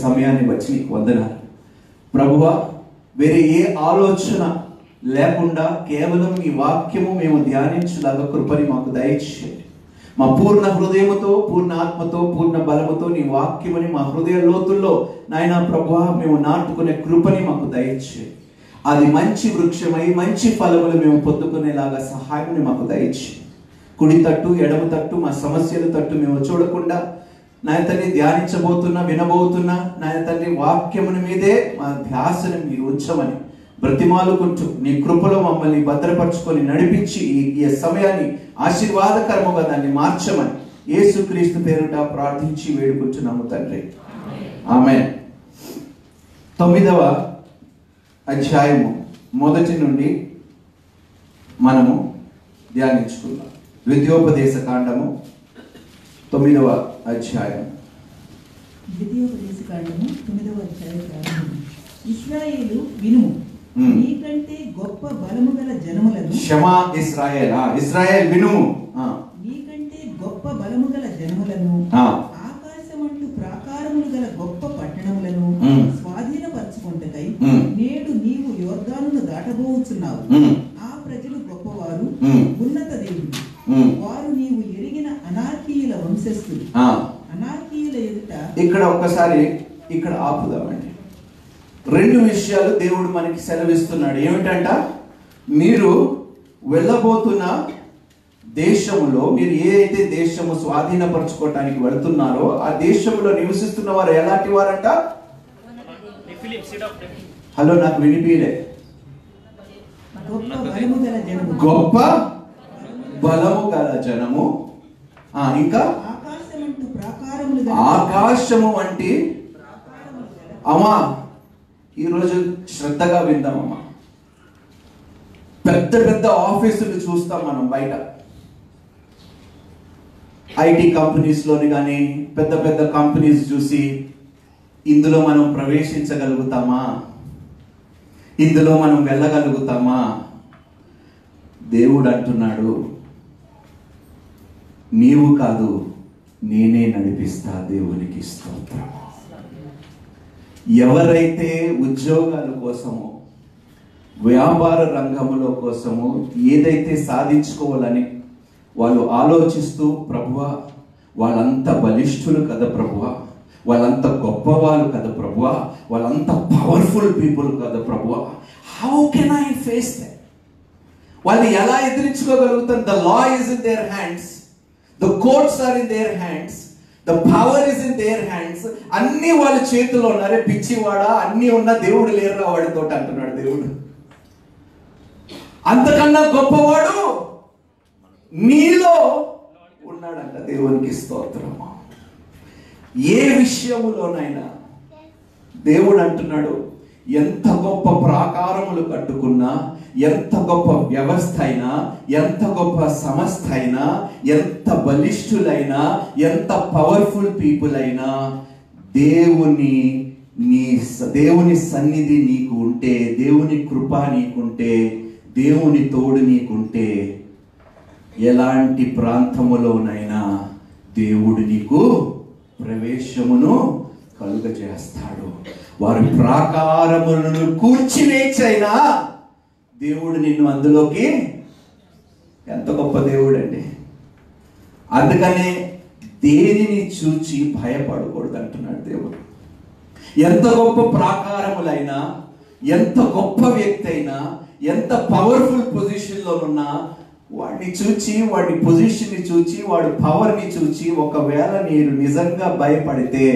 సమయాన్ని వచ్చి నీకు వందనాలు ప్రభువా. వేరే ఏ ఆలోచన లేకుండా కేవలం ఈ వాక్యము మేము ధ్యానించలాగా కృపని మాకు దయచేయండి. మా పూర్ణ హృదయముతో, పూర్ణ ఆత్మతో, పూర్ణ బలముతో నీ వాక్యముని మా హృదయ లోతుల్లో నాయనా ప్రభువా మేము నాటుకునే కృపని మాకు దయచేయండి. అది మంచి వృక్షమై మంచి ఫలములు మేము పొందుకునేలాగా సహాయాన్ని మాకు దయచేయండి. కుడి తట్టు ఎడమ తట్టు మా సమస్యల తట్టు మేము చూడకుండా నాయన తండ్రి ధ్యానించబోతున్నా, వినబోతున్నా నాయన తండ్రి వాక్యముని మీదే మా ధ్యాసను మీరు ఉంచమని బ్రతిమాలుకుంటూ నీ కృపలో మమ్మల్ని భద్రపరచుకొని నడిపించి ఈ సమయాన్ని ఆశీర్వాదకరముగా దాన్ని మార్చమని యేసుక్రీస్తు పేరుట ప్రార్థించి వేడుకుంటున్నాము తండ్రి, ఆమేన్. 9వ అధ్యాయము మొదటి నుండి మనము ధ్యానించుకుందాం. ద్వితీయోపదేశ కాండము 9వ అధ్యాయం. ద్వితీయోపదేశ కాండము 9వ అధ్యాయం ప్రారంభం. ఇశ్రాయేలు వినుము, నీకంటే గొప్ప బలము గల జనములను. క్షమా ఇశ్రాయేల్, ఇశ్రాయేల్ వినుము, నీకంటే గొప్ప బలము గల జనములను, ఆకాశమంటు ప్రాకారములు గల గొప్ప పట్టణములను స్వాధీనపరచుకొంటకై నేడు నీవు యోర్దానును దాటబోచున్నావు. ఆ ప్రజలు గొప్పవారు, ఉన్నత దేవుడు, వారు నీవు ఎరిగిన అనాకీయుల వంశస్థులు. అనాకీయుల ఎదుట ఇక్కడ ఒక్కసారి ఇక్కడ ఆపుదామండి. 2 విషయాలు దేవుడు మనకి సెలవిస్తున్నాడు. ఏమిటంట? మీరు వెళ్ళబోతున్న దేశములో, మీరు ఏదైతే దేశము స్వాధీనపరచుకోవటానికి వెళ్తున్నారో ఆ దేశంలో నివసిస్తున్న వారు ఎలాంటి వారంట? హలో, నాకు వినిపిలే. గొప్ప బలము గల జనము, ఇంకా ఆకాశము వంటి. అమ్మా, ఈరోజు శ్రద్ధగా విందామమ్మా. పెద్ద పెద్ద ఆఫీసులు చూస్తాం మనం బయట, ఐటీ కంపెనీస్లోని కానీ పెద్ద పెద్ద కంపెనీస్ చూసి ఇందులో మనం ప్రవేశించగలుగుతామా, ఇందులో మనం వెళ్ళగలుగుతామా? దేవుడు అంటున్నాడు, నీవు కాదు నేనే నడిపిస్తా. దేవునికి స్తోత్రం. ఎవరైతే ఉద్యోగాల కోసమో వ్యాపార రంగంలో కోసమో ఏదైతే సాధించుకోవాలని వాళ్ళు ఆలోచిస్తూ, ప్రభువా వాళ్ళంత బలిష్ఠులు కదా ప్రభువా, వాళ్ళంత గొప్పవాళ్ళు కదా ప్రభువా, వాళ్ళంత పవర్ఫుల్ పీపుల్ కదా ప్రభువా, how can I face that? వాళ్ళు ఎలా ఎదిరించుకోగలుగుతారు? The law is in their hands, the courts are in their hands, the power is in their hands. అన్ని వాళ్ళ చేతిలో ఉన్నారే. పిచ్చివాడా, అన్ని ఉన్న దేవుడు లేరురా వాడితో అంటున్నాడు దేవుడు. అంతకన్నా గొప్పవాడు నీలో ఉన్నాడంట. దేవునికి స్తోత్రము. ఏ విషయములోనైనా దేవుడు అంటున్నాడు, ఎంత గొప్ప ప్రాకారములు కట్టుకున్నా, ఎంత గొప్ప వ్యవస్థ అయినా, ఎంత గొప్ప సంస్థ అయినా, ఎంత బలిష్ఠులైనా, ఎంత పవర్ఫుల్ పీపుల్ అయినా, దేవుని సన్నిధి నీకు ఉంటే, దేవుని కృప నీకుంటే, దేవుని తోడు నీకుంటే, ఎలాంటి ప్రాంతములోనైనా దేవుడు నీకు ప్రవేశమును కలుగజేస్తాడు. వారి ప్రాకారములను కూర్చివేచైనా దేవుడు నిన్ను అందులోకి. ఎంత గొప్ప దేవుడు అండి. అందుకనే దేనిని చూచి భయపడకూడదు అంటున్నాడు దేవుడు. ఎంత గొప్ప ప్రాకారములైనా, ఎంత గొప్ప వ్యక్తి అయినా, ఎంత పవర్ఫుల్ పొజిషన్లో ఉన్నా, వాడిని చూచి, వాడి పొజిషన్ని చూచి, వాడి పవర్ని చూచి ఒకవేళ మీరు నిజంగా భయపడితే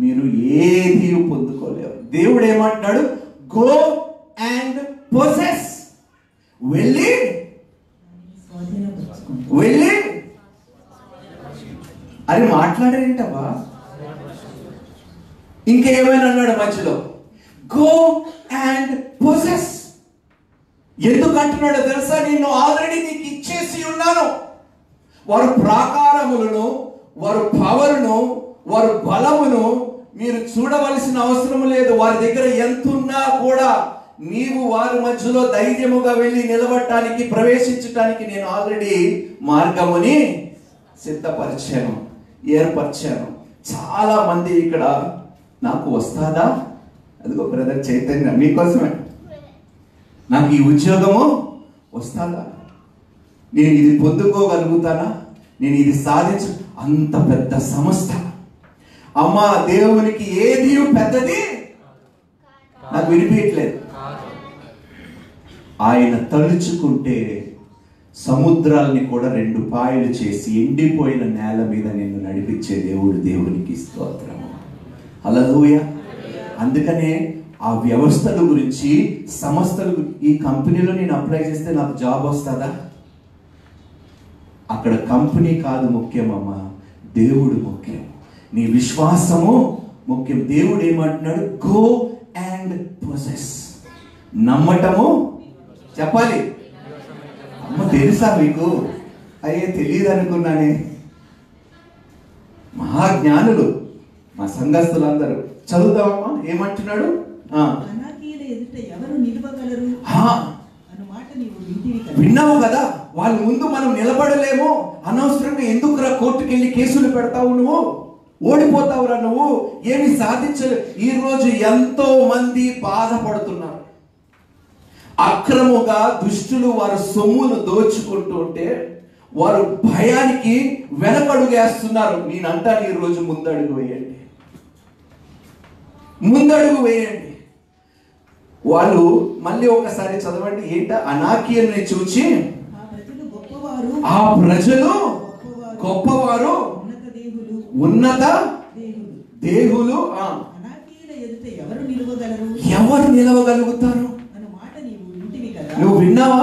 మీరు ఏది పొందుకోలేరు. దేవుడు ఏమంటున్నాడు? Go and possess. వెళ్ళి అని మాట్లాడేంటవా? ఇంకేమైనా అన్నాడు మధ్యలో, గో అండ్ పొసెస్. ఎందుకు అంటున్నాడో తెలుసా? నేను ఆల్రెడీ నీకు ఇచ్చేసి ఉన్నాను. వారు ప్రాకారములను, వారు పవర్ను, వారు బలమును మీరు చూడవలసిన అవసరం లేదు. వారి దగ్గర ఎంత ఉన్నా కూడా నీవు వారి మధ్యలో ధైర్యముగా వెళ్ళి నిలబడటానికి, ప్రవేశించటానికి నేను ఆల్రెడీ మార్గముని సిద్ధపరిచాను, ఏర్పరిచాను. చాలా మంది ఇక్కడ నాకు వస్తాదా? అదిగో బ్రదర్ చైతన్య మీకోసమే. నాకు ఈ ఉద్యోగము వస్తాదా? నేను ఇది పొందుకోగలుగుతానా? నేను ఇది సాధించ అంత పెద్ద సంస్థ అమ్మా, దేవునికి ఏది పెద్దది నాకు వినిపించట్లేదు. ఆయన తలుచుకుంటే సముద్రాల్ని కూడా 2 పాయలు చేసి ఎండిపోయిన నేల మీద నిన్ను నడిపించే దేవుడు. దేవునికి స్తోత్రము, హల్లెలూయా. అందుకనే ఆ వ్యవస్థల గురించి, సంస్థలు, ఈ కంపెనీలో నేను అప్లై చేస్తే నాకు జాబ్ వస్తుందా? అక్కడ కంపెనీ కాదు ముఖ్యమమ్మా, దేవుడు ముఖ్యం. నీ విశ్వాసము ముఖ్యం. దేవుడు ఏమంటున్నాడు? Go and possess. నమ్మటము చెప్పాలి. అమ్మ తెలుసా మీకు? అయ్యే తెలియదు అనుకున్నానే. మహాజ్ఞానులు మా సంఘస్థులందరూ. చదువుతామమ్మా, ఏమంటున్నాడు? విన్నావు కదా, వాళ్ళ ముందు మనం నిలబడలేము. అనవసరంగా ఎందుకురా కోర్టుకు వెళ్ళి కేసులు పెడతావు, నువ్వు ఓడిపోతావురా, నువ్వు ఏమి సాధించలేవు. ఈ రోజు ఎంతో మంది బాధపడుతున్నారు. అక్రముగా దుష్టులు వారు సొమ్మును దోచుకుంటూ ఉంటే వారు భయానికి వెనకడుగేస్తున్నారు. నేనంటాను, ఈ రోజు ముందడుగు వేయండి, ముందడుగు వేయండి. వాళ్ళు మళ్ళీ ఒకసారి చదవండి. ఏంట? అనాకీయుల్ని చూచి ఆ ప్రజలు గొప్పవారు, ఉన్నత దేహులు, ఎవరు నిలవగలుగుతారు? నువ్వు విన్నావా?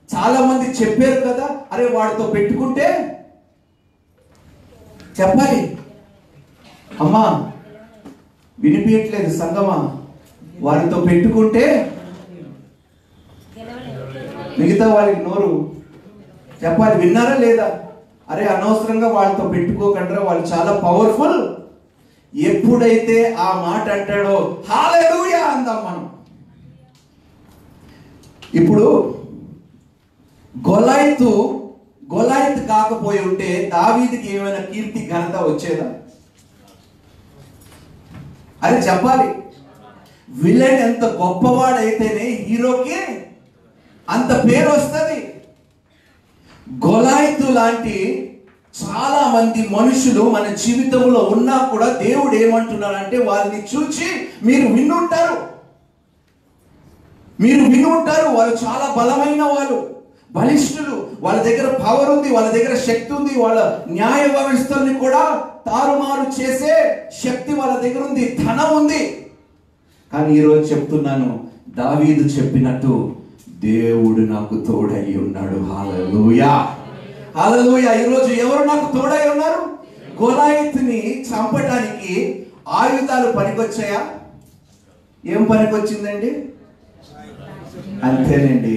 చాలా మంది చెప్పారు కదా, అరే వాడితో పెట్టుకుంటే చెప్పాలి. అమ్మా వినిపించట్లేదు సంగమా? వారితో పెట్టుకుంటే మిగతా వాళ్ళకి నోరు చెప్పాలి. విన్నారా లేదా? అరే అనవసరంగా వాళ్ళతో పెట్టుకోకండి, వాళ్ళు చాలా పవర్ఫుల్. ఎప్పుడైతే ఆ మాట అంటాడో హల్లెలూయా అందాం మనం. ఇప్పుడు గొలైత్ కాకపోయి ఉంటే దావీదుకి ఏమైనా కీర్తి ఘనత వచ్చేదా? అది చెప్పాలి. విలన్ ఎంత గొప్పవాడైతేనే హీరోకి అంత పేరు వస్తుంది. గొలైతు లాంటి చాలా మంది మనుషులు మన జీవితంలో ఉన్నా కూడా దేవుడు ఏమంటున్నారంటే, వారిని చూచి మీరు వినుంటారు, వాళ్ళు చాలా బలమైన వాళ్ళు, బలిష్ఠులు, వాళ్ళ దగ్గర పవర్ ఉంది, వాళ్ళ దగ్గర శక్తి ఉంది, వాళ్ళ న్యాయ వ్యవస్థల్ని కూడా తారుమారు చేసే శక్తి వాళ్ళ దగ్గర ఉంది, ధనం ఉంది. కానీ ఈరోజు చెప్తున్నాను, దావీదు చెప్పినట్టు దేవుడు నాకు తోడై ఉన్నాడు. హల్లెలూయా, హల్లెలూయా. ఈరోజు ఎవరు నాకు తోడై ఉన్నారు? గొలైతుని చంపడానికి ఆయుధాలు పనికొచ్చాయా? ఏం పనికొచ్చిందండి? అంతేనండి,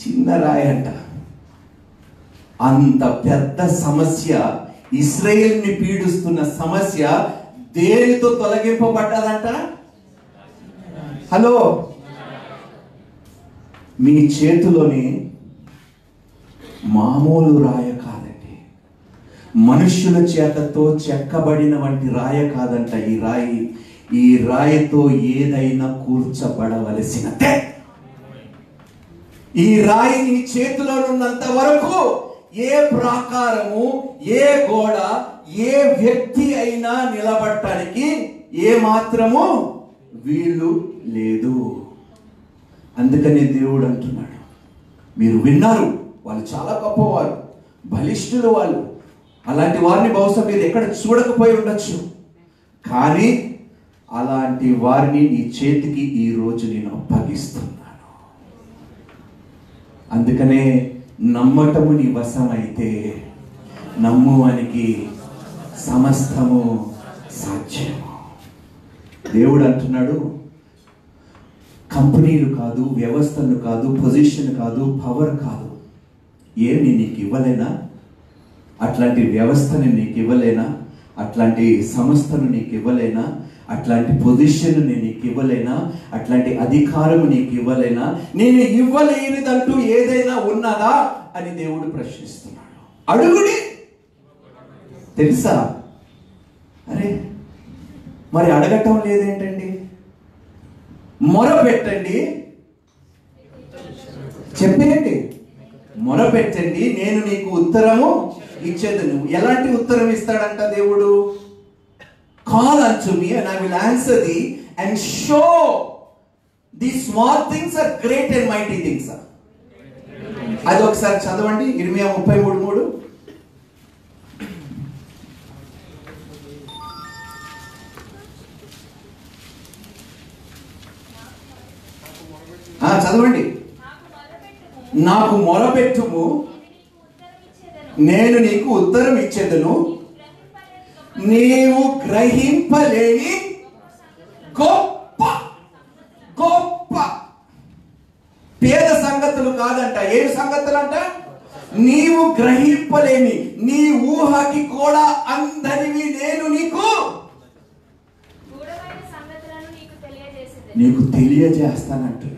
చిన్న రాయి అంట. అంత పెద్ద సమస్య, ఇశ్రాయేలుని పీడిస్తున్న సమస్య దేనితో తొలగింపబడ్డదంట? హలో, మీ చేతిలోని మామూలు రాయ కాదండి, మనుష్యుల చేతతో చెక్కబడిన వంటి రాయ కాదంట ఈ రాయి. ఈ రాయితో ఏదైనా కూర్చబడవలసినదే. ఈ రాయి నీ చేతిలో ఉన్నంత వరకు ఏ ప్రాకారము, ఏ గోడ, ఏ వ్యక్తి అయినా నిలబడటానికి ఏ మాత్రము వీలు లేదు. అందుకనే దేవుడు అంటున్నాడు, మీరు విన్నారు, వాళ్ళు చాలా గొప్పవారు, బలిష్ఠులు వాళ్ళు. అలాంటి వారిని బహుశా మీరు ఎక్కడ చూడకపోయి ఉండొచ్చు, కానీ అలాంటి వారిని నీ చేతికి ఈ రోజు నేను అప్పగిస్తున్నాను. అందుకనే నమ్మటము నీ వశమైతే నమ్మువానికి సమస్తము సాధ్యము. దేవుడు అంటున్నాడు, కంపెనీలు కాదు, వ్యవస్థలు కాదు, పొజిషన్ కాదు, పవర్ కాదు, ఏమి నీకు ఇవ్వలేనా? అట్లాంటి వ్యవస్థని నీకు ఇవ్వలేనా? అట్లాంటి సంస్థను నీకు ఇవ్వలేనా? అట్లాంటి పొజిషన్ నేను నీకు ఇవ్వలేనా? అట్లాంటి అధికారం నీకు ఇవ్వలేనా? నేను ఇవ్వలేనిదంటూ ఏదైనా ఉన్నదా అని దేవుడు ప్రశ్నిస్తున్నాడు. అడుగుడి. తెలుసా? అరే మరి అడగటం లేదేంటండి? మొరపెట్టండి, చెప్పేయండి, మొరపెట్టండి, నేను నీకు ఉత్తరము ఇచ్చేదను. ఎలాంటి ఉత్తరం ఇస్తాడంట దేవుడు? Call unto me and I will answer thee and show these small things are great and mighty things. అది ఒకసారి చదవండి, ఇర్మియా 33:3. చదవండి. నాకు మొరపెట్టుము, నేను నీకు ఉత్తరం ఇచ్చేదను, నీవు గ్రహింపలేని గొప్ప గొప్ప పేద సంగతులు కాదంట. ఏ సంగతులు అంట? నీవు గ్రహింపలేని, నీ ఊహకి కూడా అందరివి నేను నీకు తెలియజేస్తానంటున్నాడు.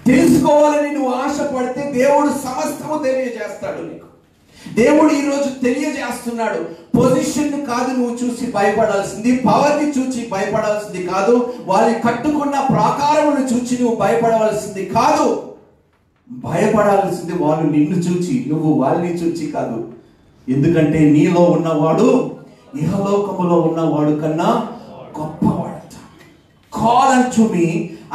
తెలుసుకోవాలని నువ్వు ఆశపడితే దేవుడు సమస్తము తెలియజేస్తాడు నీకు. దేవుడు ఈరోజు తెలియజేస్తున్నాడు. పొజిషన్ కాదు నువ్వు చూసి భయపడాల్సింది, పవర్ని చూసి భయపడాల్సింది కాదు, వాళ్ళు కట్టుకున్న ప్రాకారమును చూసి నువ్వు భయపడవలసింది కాదు. భయపడాల్సింది వాళ్ళు నిన్ను చూచి, నువ్వు వాళ్ళని చూచి కాదు. ఎందుకంటే నీలో ఉన్నవాడు ఇహలోకములో ఉన్నవాడు కన్నా గొప్పవాడట. Call unto me,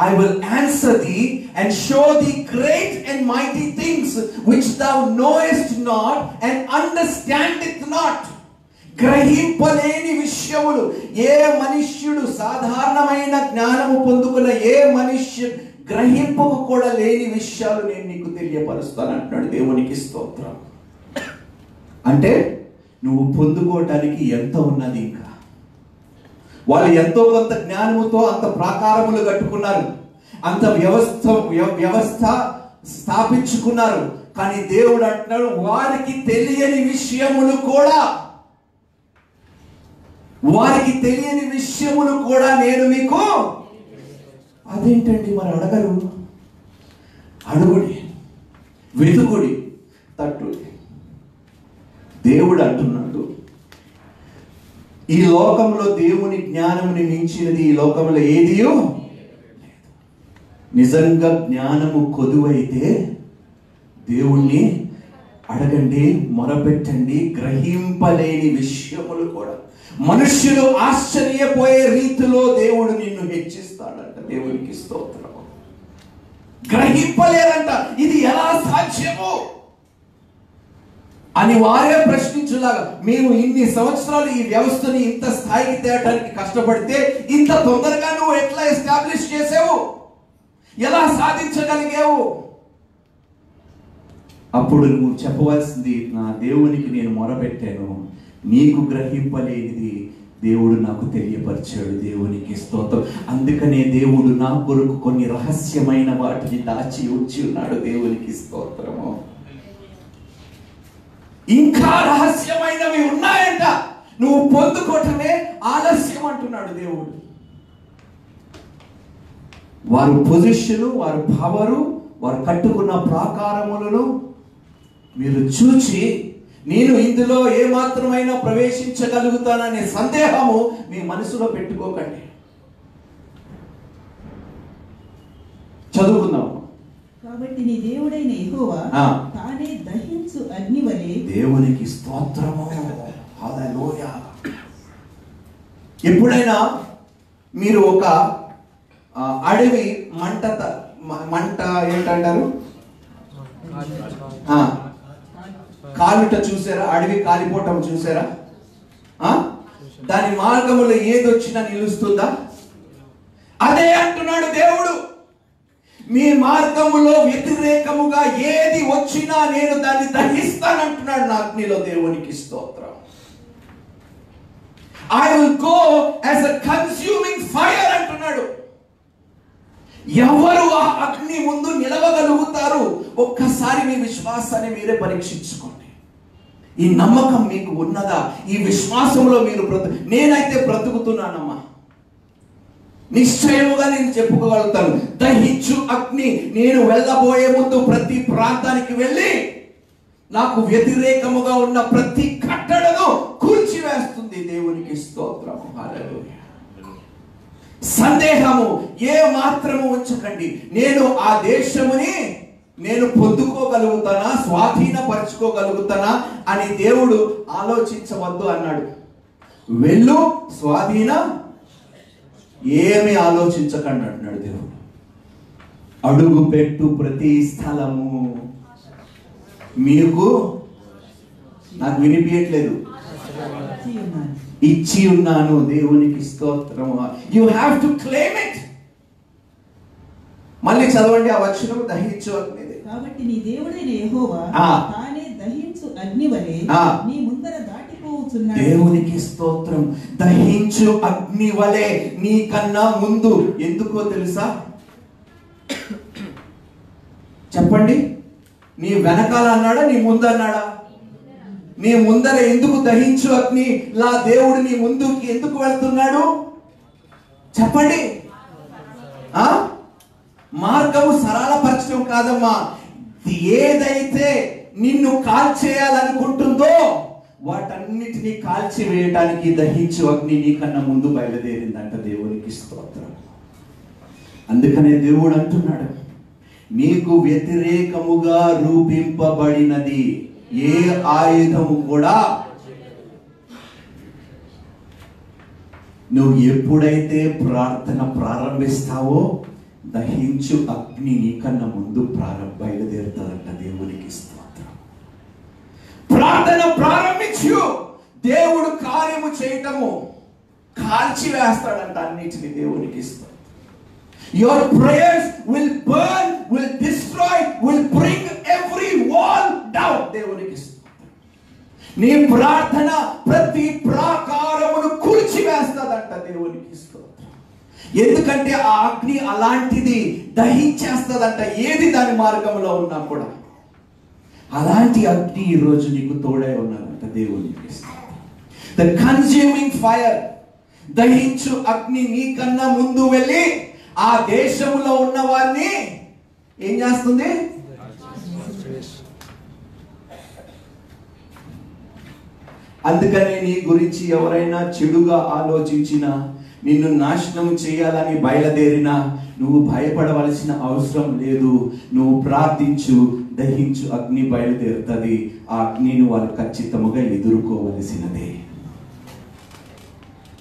I will answer thee and show thee great and mighty things which thou knowest not and understandest not. గ్రహింపలేని విషయములు, ఏ మనుష్యుడు సాధారణమైన జ్ఞానము పొందుకున్న ఏ మనుష్యుడు గ్రహింపకు కూడా లేని విషయాలు నేను నీకు తెలియపరుస్తాను అంటున్నాడు. దేవునికి స్తోత్రం. అంటే నువ్వు పొందుకోవటానికి ఎంత ఉన్నది ఇంకా. వాళ్ళు ఎంతో కొంత జ్ఞానముతో అంత ప్రాకారములు కట్టుకున్నారు, అంత వ్యవస్థ స్థాపించుకున్నారు. కానీ దేవుడు అంటున్నాడు, వారికి తెలియని విషయములు కూడా, వారికి తెలియని విషయములు కూడా నేను మీకు. అదేంటండి మరి అడగరు? అడుగుడి, వెతుకుడి, తట్టుడి. దేవుడు అంటున్నాడు, ఈ లోకంలో దేవుని జ్ఞానముని మించినది ఈ లోకంలో ఏదియో. నిజంగా జ్ఞానము కొదువైతే దేవుణ్ణి అడగండి, మొరపెట్టండి. గ్రహింపలేని విషయములు కూడా మనుష్యులు ఆశ్చర్యపోయే రీతిలో దేవుడు నిన్ను హెచ్చిస్తాడంట. దేవునికి స్తోత్రం. గ్రహింపలేరంట, ఇది ఎలా సాధ్యము అని వారే ప్రశ్నించులాగా. మేము ఇన్ని సంవత్సరాలు ఈ వ్యవస్థని ఇంత స్థాయికి తేయడానికి కష్టపడితే ఇంత తొందరగా నువ్వు ఎట్లా ఎస్టాబ్లిష్ చేసావు, ఎలా సాధించగలిగావు? అప్పుడు నువ్వు చెప్పవలసింది, నా దేవునికి నేను మొరపెట్టాను, నీకు గ్రహింపలేనిది దేవుడు నాకు తెలియపరిచాడు. దేవునికి స్తోత్రం. అందుకనే దేవుడు నా కొరకు కొన్ని రహస్యమైన వాటిని దాచి ఉంచి ఉన్నాడు. దేవునికి స్తోత్రము. ఇంకా రహస్యమైనవి ఉన్నాయంట, నువ్వు పొందుకోవటమే ఆలస్యం అంటున్నాడు దేవుడు. వారు పొజిషను, వారు పవరు, వారు కట్టుకున్న ప్రాకారములను మీరు చూచి నేను ఇందులో ఏమాత్రమైనా ప్రవేశించగలుగుతాననే సందేహము మీ మనసులో పెట్టుకోకండి. చదువుకుందాం. కాబట్టి నీ దేవుడైన యెహోవా తానే దహించు అగ్ని వలె. దేవునికి స్తోత్రము. హల్లెలూయా. ఎప్పుడైనా మీరు ఒక అడవి మంట ఏంటంటారు, కాలుట చూసారా? అడవి కాలిపోవటం చూసారా? దాని మార్గములో ఏదొచ్చినా నిలుస్తుందా? అదే అంటున్నాడు దేవుడు, మీ మార్గములో వ్యతిరేకముగా ఏది వచ్చినా నేను దాన్ని దహిస్తానంటున్నాడు నా అగ్నిలో. దేవునికి స్తోత్రం. I will go as a consuming fire అంటున్నాడు. ఎవరు ఆ అగ్ని ముందు నిలవగలుగుతారు? ఒక్కసారి మీ విశ్వాసాన్ని మీరే పరీక్షించుకోండి. ఈ నమ్మకం మీకు ఉన్నదా? ఈ విశ్వాసంలో మీరు నేనైతే బ్రతుకుతున్నానమ్మా, నిశ్చయముగా నేను చెప్పుకోగలుగుతాను. దహించు అగ్ని నేను వెళ్ళబోయే ముందు ప్రతి ప్రాంతానికి వెళ్ళి నాకు వ్యతిరేకముగా ఉన్న ప్రతి కట్టడను కూల్చివేస్తుంది. దేవునికి స్తోత్రం. హల్లెలూయా. సందేహము ఏ మాత్రము ఉంచకండి. నేను ఆ దేశముని నేను పొందుకోగలుగుతానా, స్వాధీనపరచుకోగలుగుతానా అని దేవుడు ఆలోచించవద్దు అన్నాడు. వెళ్ళు, స్వాధీన ఏమి ఆలోచించకండి అంటున్నాడు దేవుడు. అడుగు పెట్టు ప్రతి స్థలము మీకు, నాకు వినిపించట్లేదు, ఇచ్చి ఉన్నాను. దేవునికి స్తోత్రం. You have to claim it. మళ్ళీ చదవండి ఆ వచనం. దహించు అగ్ని. కాబట్టి నీ దేవుడైన యెహోవా తానే దహించు అగ్ని వలె నీ ముందర దాటిపోవుచున్నాడు. దేవునికి స్తోత్రం. దహించు అగ్ని వలె నీ కన్నా ముందు. ఎందుకో తెలుసా? చెప్పండి. నీ వెనకాల అన్నాడా, నీ ముందు అన్నాడా? నీ ముందర ఎందుకు దహించు అగ్ని లా దేవుడు నీ ముందుకి ఎందుకు వెళ్తున్నాడు చెప్పండి. మార్గము సరళపరచడం కాదమ్మా. ఏదైతే నిన్ను కాల్చేయాలనుకుంటుందో వాటన్నిటినీ కాల్చివేయటానికి దహించు అగ్ని నీకన్నా ముందు బయలుదేరిందంట. దేవునికి స్తోత్రం. అందుకనే దేవుడు అంటున్నాడు, నీకు వ్యతిరేకముగా రూపింపబడినది ఏ ఆయుధము కూడా నువ్వు ఎప్పుడైతే ప్రార్థన ప్రారంభిస్తావో దహించు అగ్ని నీకన్నా ముందు బయలుదేరుతాడంట. దేవునికి స్తోత్రం. ప్రార్థన ప్రారంభించు, దేవుడు కార్యము చేయటము కాల్చి వేస్తాడంట అన్నిటిని. దేవునికి స్తోత్రం. Your prayers will burn, will destroy, will bring every wall down. దేవునికి స్తోత్రం. నీ ప్రార్థన ప్రతి ప్రాకారమును కూల్చివేస్తాదంట. దేవునికి స్తోత్రం. ఎందుకంటే ఆ అగ్ని అలాంటిది, దహించేస్తాదంట ఏది దాని మార్గంలో ఉన్నా కూడా. అలాంటి అగ్ని ఈరోజు నీకు తోడై ఉన్నదంట. దేవునికి స్తోత్రం. The consuming fire, దహించు అగ్ని నీకన్నా ముందు వెళ్ళి ఆ దేశంలో ఉన్న వారిని ఏం చేస్తుంది? అందుకనే నీ గురించి ఎవరైనా చెడుగా ఆలోచించినా, నిన్ను నాశనం చేయాలని బయలుదేరినా నువ్వు భయపడవలసిన అవసరం లేదు. నువ్వు ప్రార్థించు, దహించు అగ్ని బయలుదేరుతుంది. ఆ అగ్నిని వాళ్ళు ఖచ్చితంగా ఎదుర్కోవలసినదే.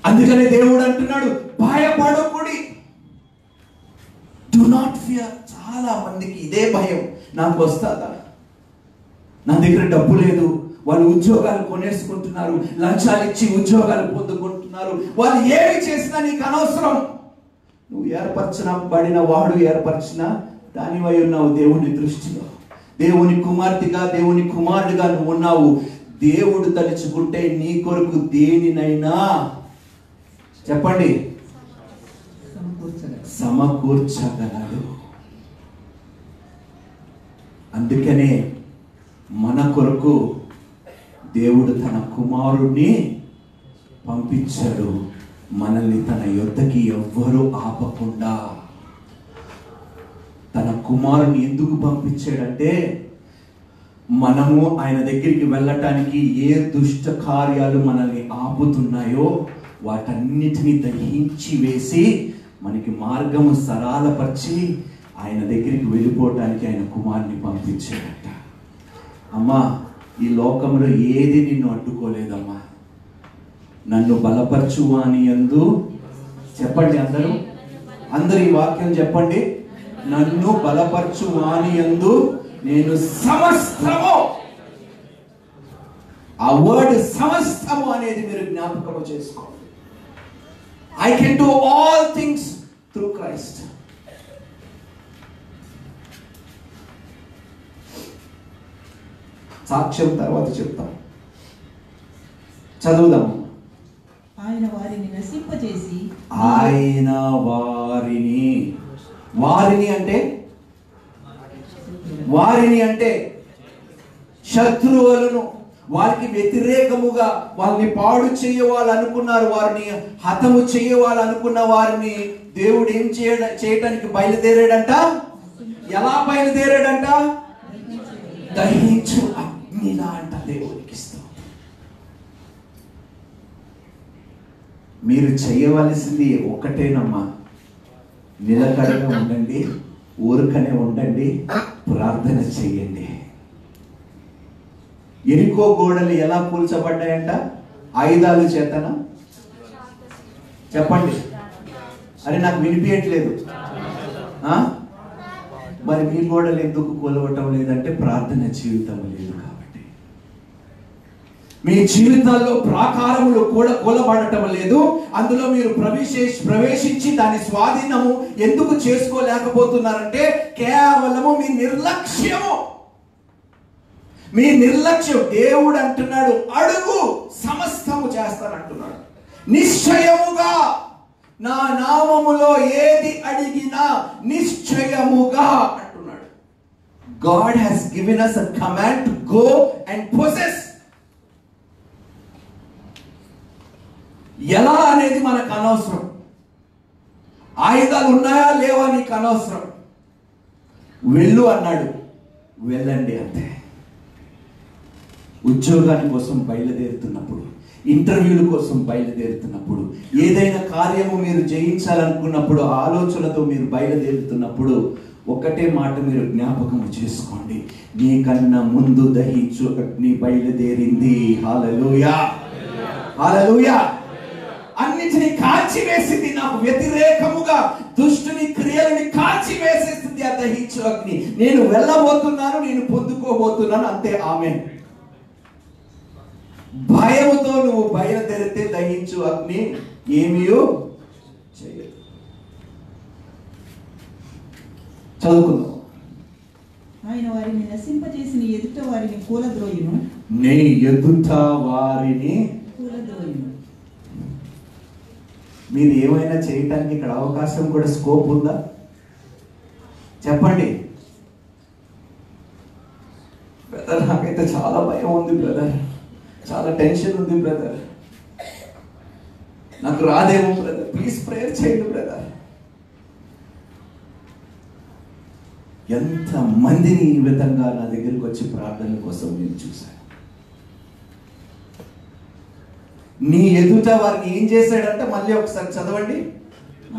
అందుకనే దేవుడు అంటున్నాడు, భయపడకుడి. Do not fear. చాలా మందికి ఇదే భయం. నాకు వస్తుందా, నా దగ్గర డబ్బు లేదు, వాళ్ళు ఉద్యోగాలు కొనేసుకుంటున్నారు, లంచాలు ఇచ్చి ఉద్యోగాలు పొందుకుంటున్నారు, వాళ్ళు ఏమి చేసినా నీకు అనవసరం. నువ్వు ఏర్పరచబడిన వాడు ఏర్పరిచిన దానివై ఉన్నావు దేవుని దృష్టిలో. దేవుని కుమార్తెగా, దేవుని కుమారుడిగా నువ్వు ఉన్నావు. దేవుడు తలుచుకుంటే నీ కొరకు దేనినైనా చెప్పండి సమకూర్చగలడు. అందుకనే మన కొరకు దేవుడు తన కుమారుణ్ణి పంపించాడు. మనల్ని తన యొద్దకి ఎవ్వరూ ఆపకుండా తన కుమారుని ఎందుకు పంపించాడంటే, మనము ఆయన దగ్గరికి వెళ్ళటానికి ఏ దుష్ట కార్యాలు మనల్ని ఆపుతున్నాయో వాటన్నిటిని దహించి వేసి మనకి మార్గము సరళపరిచి ఆయన దగ్గరికి వెళ్ళిపోవటానికి ఆయన కుమారుని పంపించాడట. అమ్మా, ఈ లోకంలో ఏది నిన్ను అడ్డుకోలేదమ్మా. నన్ను బలపరచువాని యందు చెప్పండి, అందరూ ఈ వాక్యం చెప్పండి. నన్ను బలపరచువాని యందు నేను సమస్తము. ఆ వర్డ్ సమస్తము అనేది మీరు జ్ఞాపకం చేసుకోండి. I can do all things through Christ. సాక్ష్యం తర్వాత చెప్తాం. చదువుదాం. ఆయన వారిని నశింపజేసి, ఆయన వారిని అంటే శత్రువులను, వారికి వ్యతిరేకముగా వాళ్ళని పాడు చేయవాలనుకున్నారు, వారిని హతము చేయవాలనుకున్న వారిని దేవుడు ఏం చేయటానికి బయలుదేరాడంట. ఎలా బయలుదేరాడంట? దహించు అగ్నిలా అంట. దేవునికి స్తోత్రం. మీరు చేయవలసింది ఒకటేనమ్మా, నిలకడగా ఉండండి, ఊరికనే ఉండండి, ప్రార్థన చెయ్యండి. ఎరికో గోడలు ఎలా కూల్చబడ్డాయంట? ఆయుధాలు చేతన. చెప్పండి. అరే నాకు వినిపించట్లేదు. మరి మీ గోడలు ఎందుకు కూలవటం లేదంటే ప్రార్థన జీవితం లేదు కాబట్టి. మీ జీవితాల్లో ప్రాకారములు కూడా కూలబడటం లేదు. అందులో మీరు ప్రవేశించి దాని స్వాధీనము ఎందుకు చేసుకోలేకపోతున్నారంటే కేవలము మీ నిర్లక్ష్యము. మీ నిర్లక్ష్యం. దేవుడు అంటున్నాడు, అడుగు సమస్తము చేస్తానంటున్నాడు. నిశ్చయముగా నా నామములో ఏది అడిగినా నిశ్చయముగా అంటున్నాడు. God has given us a command to go and possess. ఎలా అనేది మనకు అనవసరం. ఆయుధాలు ఉన్నాయా లేవా నీకు అనవసరం. వెళ్ళు అన్నాడు, వెళ్ళండి అంతే. ఉద్యోగాని కోసం బయలుదేరుతున్నప్పుడు, ఇంటర్వ్యూల కోసం బయలుదేరుతున్నప్పుడు, ఏదైనా కార్యము మీరు జయించాలనుకున్నప్పుడు, ఆలోచనతో మీరు బయలుదేరుతున్నప్పుడు ఒకటే మాట మీరు జ్ఞాపకం చేసుకోండి, నీకన్నా ముందు దహించు అగ్ని బయలుదేరింది. హల్లెలూయా, హల్లెలూయా. అన్నిటిని కాల్చివేసింది, నాకు వ్యతిరేకముగా దుష్టుని క్రియలని కాల్చివేసేసింది ఆ దహించు అగ్ని. నేను వెళ్ళబోతున్నాను, నేను పొందుకోబోతున్నాను, అంతే. ఆమేన్. భయముతో నువ్వు బయలుదేరితే దహించు అగ్ని ఏమీ చేయదు. చదువుకుందాం. ఆయన వారిని నశింపజేసి నీ ఎదుట వారిని కూలద్రోయును. నీ ఎదుట వారిని కూలద్రోయును. మీరు ఏమైనా చేయటానికి ఇక్కడ అవకాశం కూడా, స్కోప్ ఉందా? చెప్పండి. బ్రదర్ నాకైతే చాలా భయం ఉంది బ్రదర్, చాలా టెన్షన్ ఉంది బ్రదర్, నాకు రాదేమో బ్రదర్, ప్లీజ్ ప్రేయర్ చేయండి బ్రదర్. ఎంత మందిని ఈ విధంగా నా దగ్గరికి వచ్చి ప్రార్థన కోసం నేను చూశాను. నీ ఎదుట వారిని ఏం చేశాడంటే, మళ్ళీ ఒకసారి చదవండి.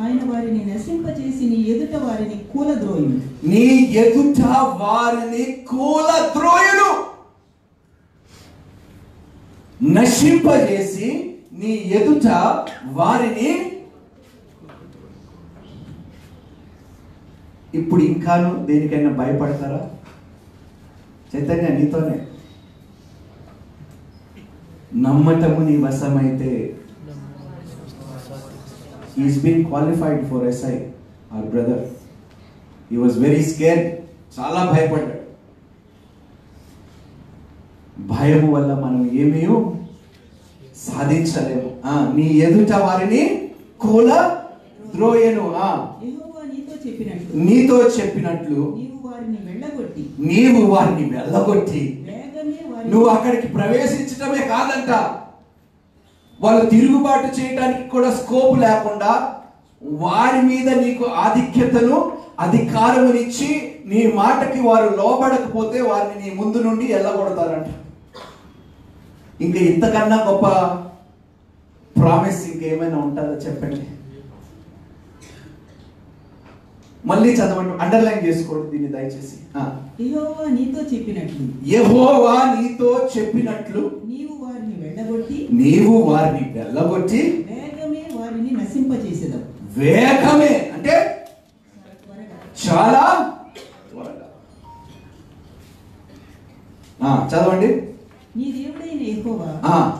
ఆయన వారిని నశింపజేసి నీ ఎదుట వారిని కూలద్రోయును. నీ ఎదుట వారిని కూలద్రోయును. నశింపజేసి నీ ఎదుట వారిని. ఇప్పుడు ఇంకాను దేనికైనా భయపడతారా? చైతన్య నీతోనే. నమ్మటము నీ వశమైతే. He's been qualified for SI, our brother. He was very scared. చాలా భయపడ్డాడు. భయము వల్ల మనం ఏమీ సాధించలేము. నీ ఎదుట వారిని కూలద్రోయెను. యెహోవా నీతో చెప్పినట్లు నీవు వారిని వెళ్ళగొట్టి. నువ్వు అక్కడికి ప్రవేశించడమే కాదంట, వాళ్ళు తిరుగుబాటు చేయడానికి కూడా స్కోప్ లేకుండా వారి మీద నీకు ఆధిక్యతను, అధికారమునిచ్చి నీ మాటకి వారు లోబడకపోతే వారిని నీ ముందు నుండి వెళ్ళగొడతారంట. ఇంకా ఇంతకన్నా గొప్ప ప్రామిస్ ఇంకేమైనా ఉంటుందో చెప్పండి. మళ్ళీ చదవండి, అండర్లైన్ చేసుకోండి దీన్ని దయచేసి. యెహోవా నీతో చెప్పినట్లు నీవు వారిని వెళ్ళగొట్టి వేగమే వారిని నశింపజేసేదవు. వేగమే అంటే చాలా త్వరగా. చదవండి. నీ దేవుడైన యెహోవా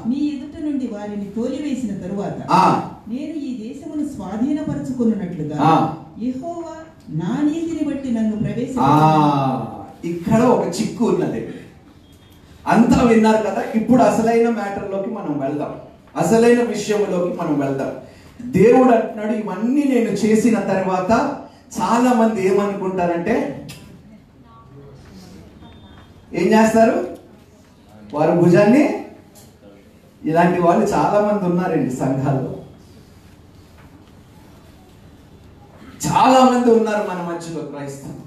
నీ ఎదుట నుండి వారిని తోలివేసిన తరువాత నేను ఈ దేశమును స్వాధీనపరచుకున్నట్లుగా యెహోవా నా నీతిని బట్టి నన్ను ఇక్కడ ఒక చిక్కు ఉన్నది. అంతా విన్నారు కదా, ఇప్పుడు అసలైన మ్యాటర్లోకి మనం వెళ్దాం, అసలైన విషయంలోకి మనం వెళ్దాం. దేవుడు అంటున్నాడు, ఇవన్నీ నేను చేసిన తర్వాత చాలా మంది ఏమనుకుంటారంటే, ఏం చేస్తారు? వారి భుజాన్ని, ఇలాంటి వాళ్ళు చాలా మంది ఉన్నారండి సంఘాల్లో, చాలా మంది ఉన్నారు మన మధ్యలో క్రైస్తవులు.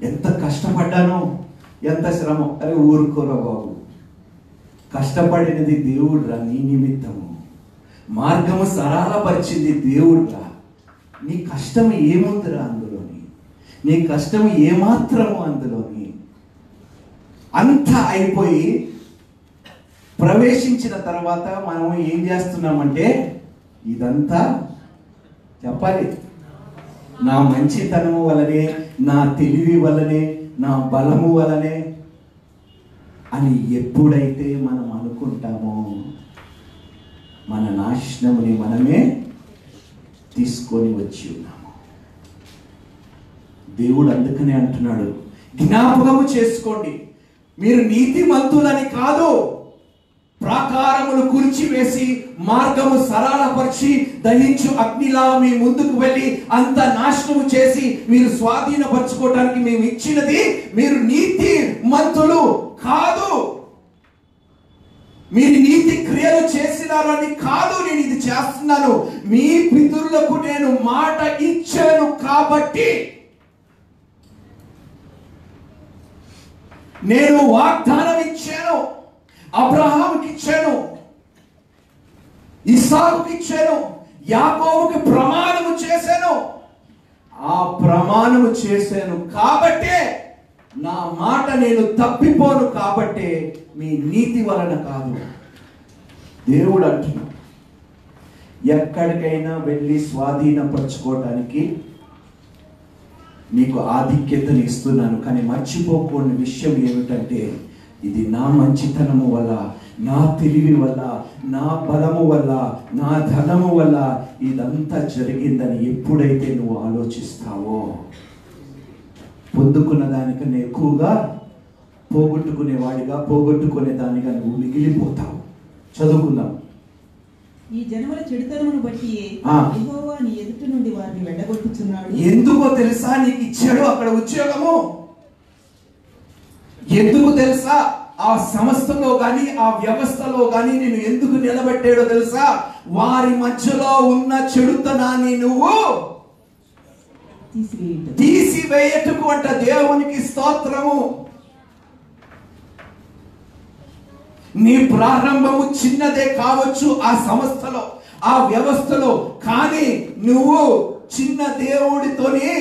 ఎంత కష్టపడ్డానో, ఎంత శ్రమ. అరే ఊరుకోరా బాబు, కష్టపడినది దేవుడురా, నీ నిమిత్తము మార్గము సరళపరిచింది దేవుడురా. నీ కష్టం ఏముందిరా అందులోని, నీ కష్టం ఏమాత్రము అందులోని. అంతా అయిపోయి ప్రవేశించిన తర్వాత మనం ఏం చేస్తున్నామంటే, ఇదంతా చెప్పాలి నా మంచితనము వలనే, నా తెలివి వలనే, నా బలము వలనే అని ఎప్పుడైతే మనం అనుకుంటామో మన నాశనముని మనమే తీసుకొని వచ్చి ఉన్నాము. దేవుడు అందుకనే అంటున్నాడు, జ్ఞాపకము చేసుకోండి, మీరు నీతిమంతులని కాదు, ప్రాకారములు కూల్చివేసి మార్గము సరళపరిచి దహించు అగ్నిలా మీ ముందుకు వెళ్ళి అంత నాశనము చేసి మీరు స్వాధీనపరచుకోవడానికి మేము ఇచ్చినది మీరు నీతిమంతులు కాదు, మీరు నీతి క్రియలు చేసినారని కాదు. నేను ఇది చేస్తున్నాను, మీ పితరులకు నేను మాట ఇచ్చాను కాబట్టి, నేను వాగ్దానం ఇచ్చాను, అబ్రహాముకి ఇచ్చాను, ఇస్సాకుకి ఇచ్చాను, యాకోబుకి ప్రమాణము చేశాను. ఆ ప్రమాణము చేశాను కాబట్టే, నా మాట నేను తప్పిపోను కాబట్టే, మీ నీతి వలన కాదు. దేవుడు అంటున్నాడు, ఎక్కడికైనా వెళ్ళి స్వాధీనపరచుకోవటానికి నీకు ఆధిక్యతను ఇస్తున్నాను, కానీ మర్చిపోకూడని విషయం ఏమిటంటే, ఇది నా మంచితనము వల్ల, నా తెలివి వల్ల, నా బలము వల్ల, నా ధనము వల్ల ఇదంతా జరిగిందని ఎప్పుడైతే నువ్వు ఆలోచిస్తావో, పొందుకున్న దానికన్నా ఎక్కువగా పోగొట్టుకునే దానిగా నువ్వు మిగిలిపోతావు. చదువుకుందాం. ఈ జనముల చెడుతనమును బట్టి యెహోవా నీ ఎదుట నుండి వారిని వెళ్ళగొట్టుచున్నాడు. ఎందుకో తెలుసా నీకు ఇచ్చాడు అక్కడ ఉద్యోగము? ఎందుకు తెలుసా? ఆ సంస్థలో గాని ఆ వ్యవస్థలో గాని నేను ఎందుకు నిలబెట్టాడో తెలుసా? వారి మధ్యలో ఉన్న చెడుతనాన్ని నువ్వు తీసివేయటకు అంట. దేవునికి స్తోత్రము. నీ ప్రారంభము చిన్నదే కావచ్చు ఆ సంస్థలో, ఆ వ్యవస్థలో, కానీ నువ్వు చిన్న దేవుడితోనే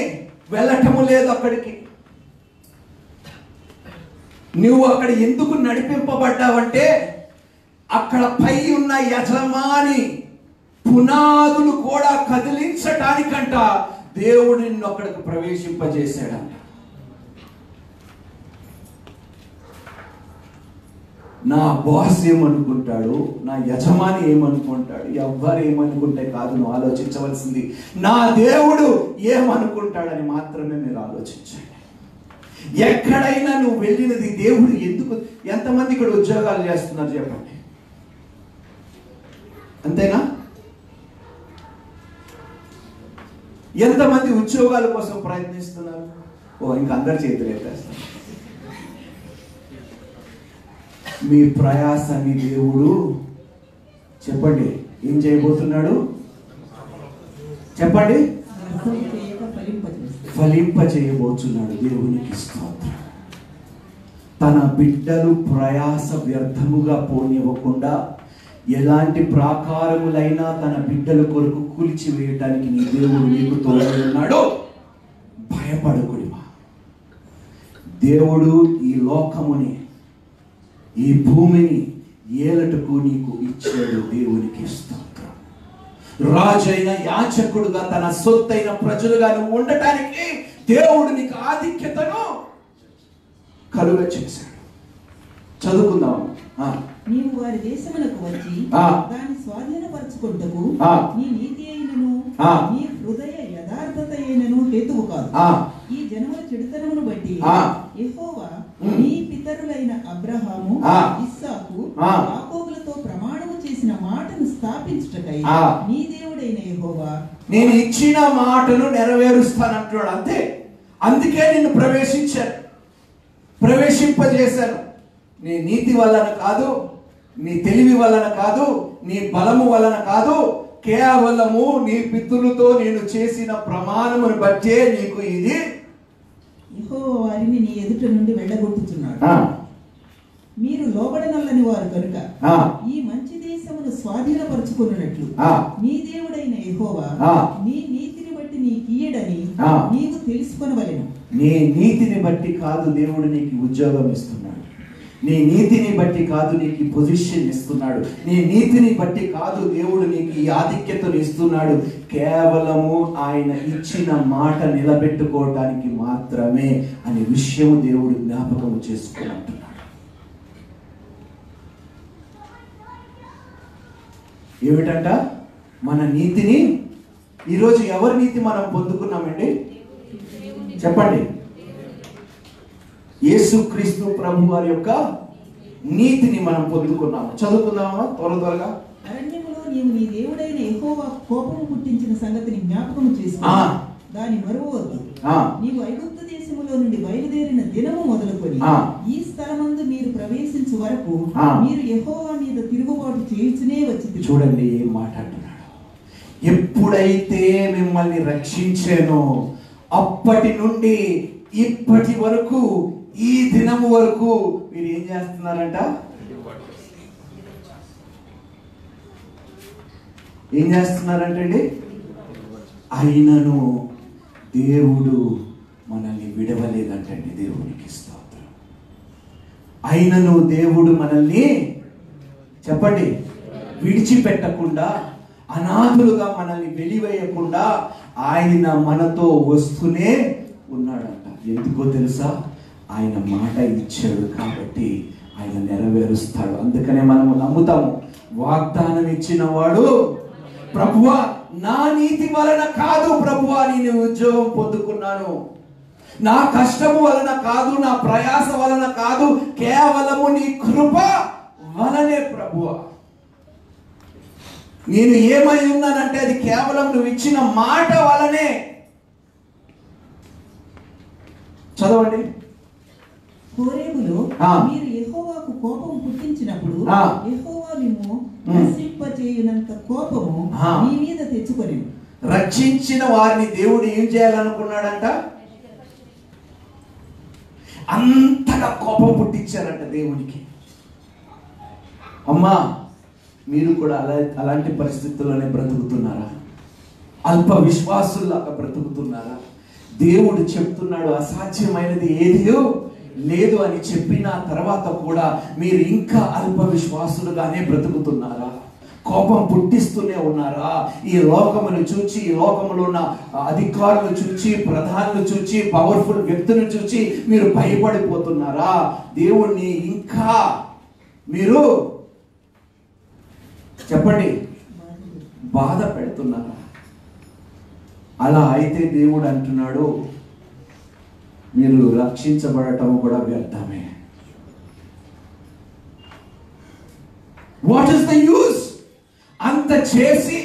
వెళ్ళటము లేదు అక్కడికి. నువ్వు అక్కడ ఎందుకు నడిపింపబడ్డావంటే, అక్కడ పై ఉన్న యజమాని పునాదులు కూడా కదిలించటానికంట దేవుడు నిన్ను అక్కడికి ప్రవేశింపజేశాడంట. నా బాస్ ఏమనుకుంటాడు, నా యజమాని ఏమనుకుంటాడు, ఎవ్వరు ఏమనుకుంటే కాదు నువ్వు ఆలోచించవలసింది, నా దేవుడు ఏమనుకుంటాడని మాత్రమే మీరు ఆలోచించండి. ఎక్కడైనా నువ్వు వెళ్ళినది దేవుడు ఎందుకు. ఎంతమంది ఇక్కడ ఉద్యోగాలు చేస్తున్నారు చెప్పండి, అంతేనా? ఎంతమంది ఉద్యోగాల కోసం ప్రయత్నిస్తున్నారు? ఇంకా అందరి చేతులు ఎత్తేస్తారు. మీ ప్రయాసాన్ని దేవుడు చెప్పండి ఏం చేయబోతున్నాడు? చెప్పండి. ఫలింప చేయబోతున్నాడు. దేవునికి స్తోత్రం. తన బిడ్డలు ప్రయాస వ్యర్థముగా పోనివ్వకుండా ఎలాంటి ప్రాకారములైనా తన బిడ్డల కొరకు కూల్చివేయటానికి నీ దేవుడు నీకు తోడై ఉన్నాడు. భయపడకుడివా. దేవుడు ఈ లోకముని, ఈ భూమిని ఏలటకు నీకు ఇచ్చాడు. దేవునికి స్తోత్రం. రాజైన యాజకుడుగా తన సొత్తైన ప్రజలుగా నువ్వు ఉండటానికి దేవుడు నీకు ఆధిక్యతను కలుగ చేశాడు. చదువుకుందాం. నీవు వారి దేశములకు వచ్చి దాన్ని స్వాధీనపరచుకుంటకు నీ నీతి అయినను నీ హృదయ యథార్థత అయినను హేతువు కాదు. ఈ జనముల చెడుతనమును బట్టి యెహోవా నీ పితరులైన అబ్రహాము, ఇస్సాకు, యాకోబులతో ప్రమాణము చేసిన మాటను స్థాపించుటకై నీ దేవుడైన యెహోవా నేను ఇచ్చిన మాటను నెరవేరుస్తానంటున్నాడు. అంతే. అందుకే నిన్ను ప్రవేశింపజేశాను. నీ నీతి వలన కాదు, నీ తెలివి వలన కాదు, నీ బలము వలన కాదు, కేవలము నీ పితరులతో నేను చేసిన ప్రమాణమును బట్టే నీకు ఇది. యెహోవా వారిని నీ ఎదుట నుండి వెళ్ళగొట్టుచున్నాడు. మీరు లోబడనల్లని వారు కనుక ఈ మంచి దేశమును స్వాధీనపరచుకున్నట్లు నీ దేవుడైన యెహోవా నీ నీతిని బట్టి నీకీయడని నీవు తెలుసుకొనవలెను. నీ నీతిని బట్టి కాదు దేవుడు నీకు ఉద్యోగం ఇస్తున్నాడు, నీ నీతిని బట్టి కాదు నీకు పొజిషన్ ఇస్తున్నాడు, నీ నీతిని బట్టి కాదు దేవుడు నీకు ఈ ఆధిక్యతను ఇస్తున్నాడు. కేవలము ఆయన ఇచ్చిన మాట నిలబెట్టుకోవడానికి మాత్రమే అనే విషయము దేవుడు జ్ఞాపకం చేసుకుంటున్నాడు. ఏమిటంట? మన నీతిని. ఈరోజు ఎవరి నీతి మనం పొందుకున్నామండి? చెప్పండి. యేసుక్రీస్తు ప్రభు వారి యొక్క నీతిని మనం పొందుకున్నాము. చదువుకుందామా త్వరగా. అరణ్యములో నీవు నీ దేవుడైన యెహోవా కోపము పుట్టించిన సంగతిని జ్ఞాపకం చేసుకో, దాని మరువవద్దు. నీవు ఐగుప్తు దేశములో నుండి బయలుదేరిన దినము మొదలుకొని ఈ స్థలమందు మీరు ప్రవేశించు వరకు మీరు యెహోవా మీద తిరుగుబాటు చేయుచునే వచ్చింది. చూడండి ఏం మాట్లాడుతున్నాడు. ఎప్పుడైతే మిమ్మల్ని రక్షించానో అప్పటి నుండి ఇప్పటి వరకు, ఈ దినము వరకు మీరు ఏం చేస్తున్నారంట? ఏం చేస్తున్నారంటండి? అయినను దేవుడు మనల్ని విడవలేదంటండి. దేవునికి స్తోత్రం. అయినను దేవుడు మనల్ని, చెప్పండి, విడిచిపెట్టకుండా, అనాథులుగా మనల్ని వెలివేయకుండా ఆయన మనతో వస్తూనే ఉన్నాడంట. ఎందుకో తెలుసా? ఆయన మాట ఇచ్చాడు కాబట్టి ఆయన నెరవేరుస్తాడు. అందుకనే మనము నమ్ముతాము. వాగ్దానం ఇచ్చిన వాడు, ప్రభువా నా నీతి వలన కాదు ప్రభువా నేను ఉద్యోగం పొందుకున్నాను, నా కష్టము వలన కాదు, నా ప్రయాస వలన కాదు, కేవలము నీ కృప వలనే ప్రభువా. నేను ఏమై ఉన్నానంటే అది కేవలం నువ్వు ఇచ్చిన మాట వలనే. చదవండి. హోరేబులో మీరు యెహోవాకు కోపం పుట్టించినప్పుడు యెహోవా మిమ్ము నశింపచేయునంత కోపము మీ మీద తెచ్చుకొనెను. రక్షించిన వారిని దేవుడు ఏం చేయాలనుకున్నాడంట? అంతగా కోపం పుట్టించారంట దేవునికి. అమ్మా, మీరు కూడా అలాంటి పరిస్థితుల్లోనే బ్రతుకుతున్నారా? అల్ప విశ్వాసుల్లాగా బ్రతుకుతున్నారా? దేవుడు చెప్తున్నాడు అసాధ్యమైనది ఏది లేదు అని చెప్పిన తర్వాత కూడా మీరు ఇంకా అల్ప విశ్వాసులుగానే బ్రతుకుతున్నారా? కోపం పుట్టిస్తూనే ఉన్నారా? ఈ లోకమును చూచి, ఈ లోకములో ఉన్న అధికారులు చూచి, ప్రధానులు చూచి, పవర్ఫుల్ వ్యక్తులను చూచి మీరు భయపడిపోతున్నారా? దేవుణ్ణి ఇంకా మీరు, చెప్పండి, బాధ పెడుతున్నారా? అలా అయితే దేవుడు అంటున్నాడు మీరు రక్షించబడటం కూడా వ్యర్థమే. What is the use? అంత చేసి,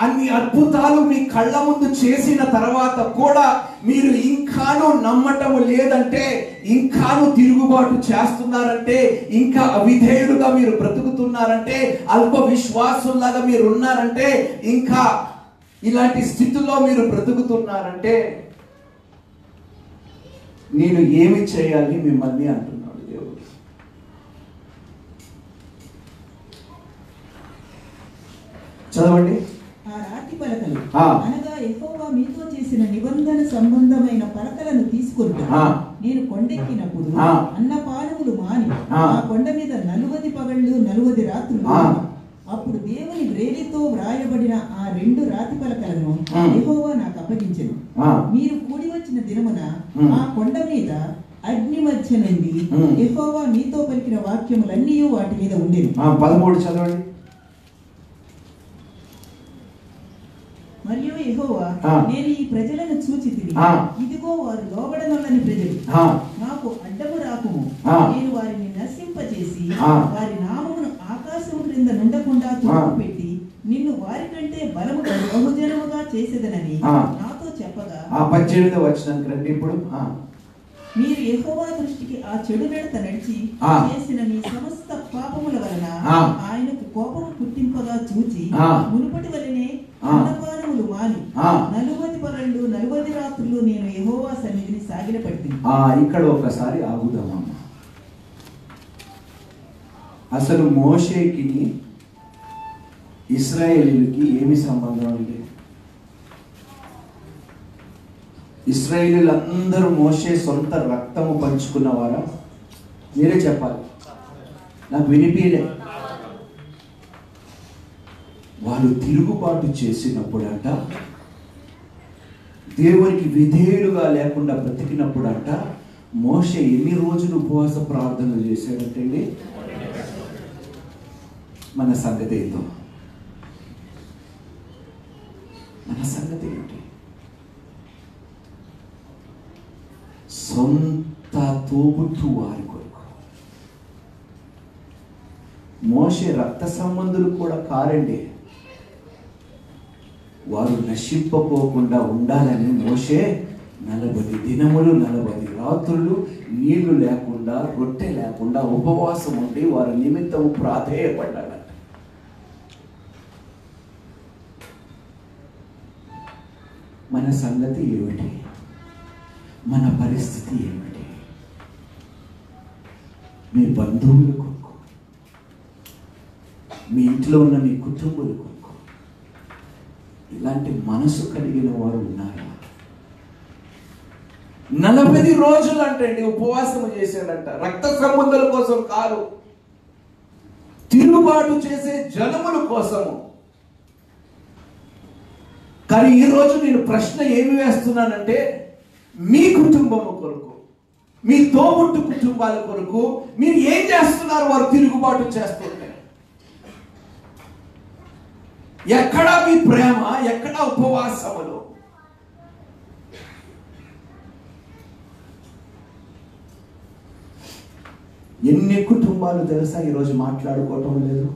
అన్ని అద్భుతాలు మీ కళ్ళ ముందు చేసిన తర్వాత కూడా మీరు ఇంకాను నమ్మటం లేదంటే, ఇంకాను తిరుగుబాటు చేస్తున్నారంటే, ఇంకా అవిధేయులుగా మీరు బ్రతుకుతున్నారంటే, అల్ప విశ్వాసుల్లాగా మీరు ఉన్నారంటే, ఇంకా ఇలాంటి స్థితిలో మీరు బ్రతుకుతున్నారంటే నేను ఏమి చేయాలి మిమ్మల్ని అంటున్నాడు దేవుడు. చదవండి. ఆ రాతి పలకలు అనగా యెహోవా మీతో చేసిన నిబంధన సంబంధమైన పలకలను తీసుకుంటూ నేను కొండెక్కినప్పుడు అన్నపానములు మాని ఆ కొండ మీద 40 పగళ్ళు 40 రాత్రులు. అప్పుడు దేవుని వ్రేలితో వ్రాయబడిన ఆ 2 రాతి పలకలను యెహోవా నాకు అప్పగించెను. మీరు కూడి వచ్చిన దినమున ఆ కొండ మీద అగ్ని మధ్య నుండి యెహోవా మీతో పలికిన వాక్యములన్నీ వాటి మీద ఉండేవి. 13 చదవండి. మరియు యెహోవా నేను ఈ ప్రజలను చూచితిని, ఇదిగో వారు లోబడనొల్లని ప్రజలు, నాకు అడ్డము రాకుము, నేను వారిని నశింపచేసి వారి నామమును ఆకాశము క్రింద నుండకుండా తుడిచిపెట్టి నిన్ను వారి కంటే బలముగా బహుజనముగా చేసేదనని నాతో చెప్పగా. 18వ వచనానికి రండి ఇప్పుడు. మీరు యెహోవా దృష్టికి ఆ చెడు నడత నడిచి చేసిన మీ సమస్త పాపముల వలన ఆయనకు కోపము పుట్టింపగా చూచి మునుపటి వలనే అన్నపానములు మాని 40 పగళ్ళు 40 రాత్రులు నేను యెహోవా సన్నిధిని సాగిలపడితిని. ఇక్కడ ఒకసారి ఆగుదామమ్మా. అసలు మోషేకి ఇశ్రాయేలీయులకి ఏమి సంబంధం అండి? ఇశ్రాయేలీయులందరూ మోషే సొంత రక్తము పంచుకున్నవారా? మీరే చెప్పాలి, నాకు వినిపించలే. వాళ్ళు తిరుగుబాటు చేసినప్పుడంట, దేవునికి విధేయులుగా లేకుండా బ్రతికినప్పుడంట, మోషే ఎన్ని రోజులు ఉపవాస ప్రార్థనలు చేశాడంటండి? మన సంగతి ఏంటో, మన సంగతి ఏంటి? సొంత తోబుట్టు వారి కొరకు. మోషే రక్త సంబంధులు కూడా కారండి. వారు నశింపపోకుండా ఉండాలని మోషే 40 దినములు 40 రాత్రులు నీళ్లు లేకుండా, రొట్టె లేకుండా ఉపవాసం ఉండి వారి నిమిత్తం ప్రాధేయపడ్డాడు. మన సంగతి ఏమిటి? మన పరిస్థితి ఏమిటి? మీ బంధువుల కొరకు, మీ ఇంట్లో ఉన్న మీ కుటుంబుల కొరకు ఇలాంటి మనసు కలిగిన వారు ఉన్నారా? 40 రోజులు అంటండి ఉపవాసం చేశాడంట. రక్త సంబంధాల కోసం కాదు, తిరుగుబాటు చేసే జనముల కోసము. కానీ ఈరోజు నేను ప్రశ్న ఏమి వేస్తున్నానంటే, మీ కుటుంబము కొరకు, మీ తోబుట్టు కుటుంబాల కొరకు మీరు ఏం చేస్తున్నారు? వారు తిరుగుబాటు చేస్తుంటే ఎక్కడా మీ ప్రేమ, ఎక్కడా ఉపవాసములు? ఎన్ని కుటుంబాలు తెలుసా ఈరోజు మాట్లాడుకోవటం లేదు?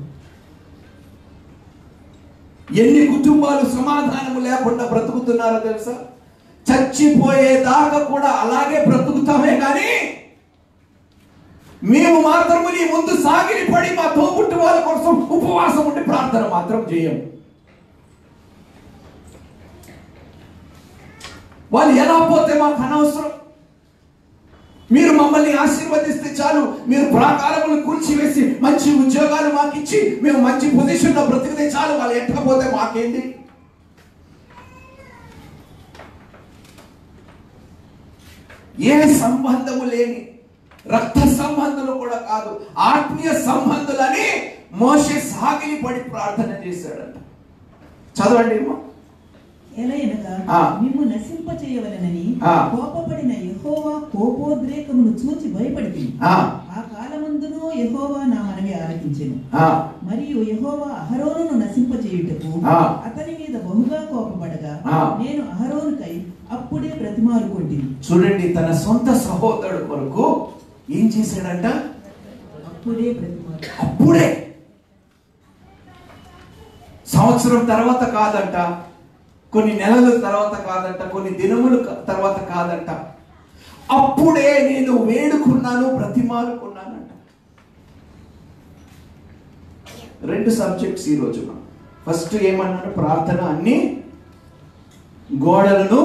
ఎన్ని కుటుంబాలు సమాధానము లేకుండా బ్రతుకుతున్నారో తెలుసా? చచ్చిపోయేదాకా కూడా అలాగే బ్రతుకుతామే కానీ మేము మాత్రము నీ ముందు సాగిలి పడి మా తోబుట్టు వాళ్ళ కోసం ఉపవాసం ఉండి ప్రార్థన మాత్రం చేయం. వాళ్ళు ఎలా పోతే మాకు అనవసరం. మీరు మమ్మల్ని ఆశీర్వదిస్తే చాలు, మీరు ప్రాకారములు కూల్చివేసి మంచి ఉద్యోగాలు మాకు ఇచ్చి మేము మంచి పొజిషన్లో బ్రతికితే చాలు, వాళ్ళు ఎట్టకపోతే మాకేంటి? ఏ సంబంధము లేని, రక్త సంబంధులు కూడా కాదు, ఆత్మీయ సంబంధులని మోషే సాగిలి పడి ప్రార్థన చేశాడంట. చదవండి. ఎలయనగా మిమ్ము నశింప చేయవలెనని కోపపడిన యెహోవా కోపోద్రేకమును చూచి భయపడింది. ఆ కాలమందును యెహోవా నా మనవి ఆలకించెను. మరియు యెహోవా అహరోనును నశింప చేయుటకు అతని మీద బహుగా కోపపడగా నేను అహరోనుకై అప్పుడే బ్రతిమాలుకొంటిని. చూడండి, తన సొంత సహోదరుడు కొరకు ఏం చేశాడంట? అప్పుడే బ్రతిమాలు. అప్పుడే, సంవత్సరం తర్వాత కాదంట, కొన్ని నెలల తర్వాత కాదంట, కొన్ని దినముల తర్వాత కాదంట, అప్పుడే నేను వేడుకున్నాను, బ్రతిమాలుకున్నానంట. 2 సబ్జెక్ట్స్ ఈ రోజు. ఫస్ట్ ఏమన్నాడు? ప్రార్థన అన్ని గోడలను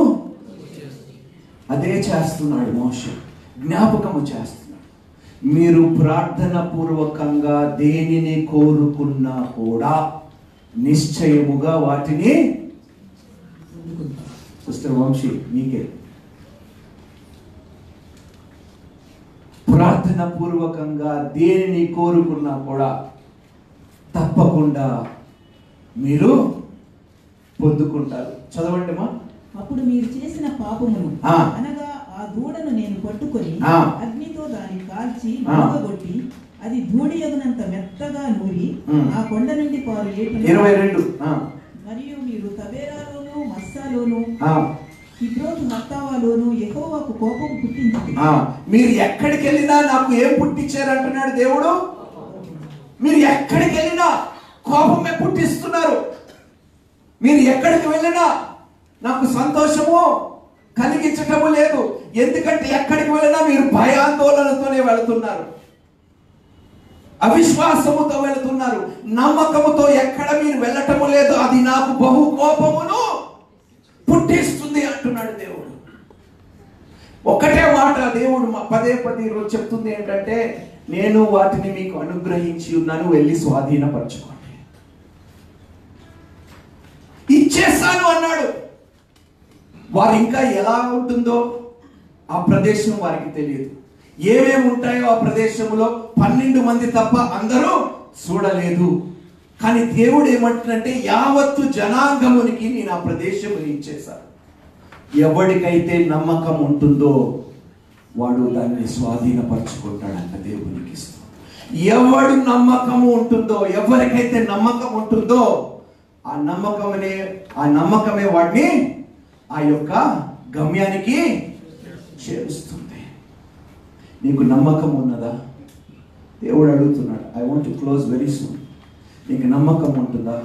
అదే చేస్తున్నాడు మోషే, జ్ఞాపకము చేస్తున్నాడు. మీరు ప్రార్థన పూర్వకంగా దేనిని కోరుకున్నా కూడా నిశ్చయముగా వాటిని, సిస్టర్ వంశీ మీకే, ప్రార్థన పూర్వకంగా దేనిని కోరుకున్నా కూడా తప్పకుండా మీరు పొందుకుంటారు. చదవండి మా. అప్పుడు మీరు చేసిన పాపమును అనగా ఆ దూడను నేను పట్టుకొని అగ్నితో దాన్ని కాల్చి నూగగొట్టి అది ధూళియగునంత మెత్తగా నూరి ఆ కొండ నుండి పారు 22 మరియు మీరు తబేరాలోను మస్సాలోను కిబ్రోతు హత్తావాలోను యెహోవాకు కోపం పుట్టించింది. మీరు ఎక్కడికి వెళ్ళినా నాకు ఏం పుట్టించారంటున్నాడు దేవుడు. మీరు ఎక్కడికి వెళ్ళినా కోపమే పుట్టిస్తున్నారు. మీరు ఎక్కడికి వెళ్ళినా నాకు సంతోషము కలిగించటము లేదు. ఎందుకంటే ఎక్కడికి వెళ్ళినా మీరు భయాందోళనతోనే వెళుతున్నారు, అవిశ్వాసముతో వెళుతున్నారు, నమ్మకముతో ఎక్కడ మీరు వెళ్ళటము లేదు. అది నాకు బహు కోపమును పుట్టిస్తుంది అంటున్నాడు దేవుడు. ఒకటే మాట దేవుడు పదే పదే చెప్తుంది ఏంటంటే, నేను వాటిని మీకు అనుగ్రహించి ఉన్నాను, వెళ్ళి స్వాధీనపరచుకోండి. ఇచ్చేస్తాను అన్నాడు. వారు ఇంకా ఎలా ఉంటుందో ఆ ప్రదేశం వారికి తెలియదు. ఏమేమి ఉంటాయో ఆ ప్రదేశంలో 12 మంది తప్ప అందరూ చూడలేదు. కానీ దేవుడు ఏమంటున్నంటే యావత్తు జనాంగమునికి నేను ఆ ప్రదేశముని ఇచ్చేశాను. ఎవరికైతే నమ్మకం ఉంటుందో వాడు దాన్ని స్వాధీనపరచుకుంటాడంట. దేవునికి ఇస్తాం. ఎవడు నమ్మకము ఉంటుందో, ఎవరికైతే నమ్మకం ఉంటుందో ఆ నమ్మకమే వాడిని ఆ యొక్క గమ్యానికి చేరుస్తుంది. నీకు నమ్మకం ఉన్నదా? దేవుడు అడుగుతున్నాడు. I want to close very soon. నీకు నమ్మకం ఉంటుందా?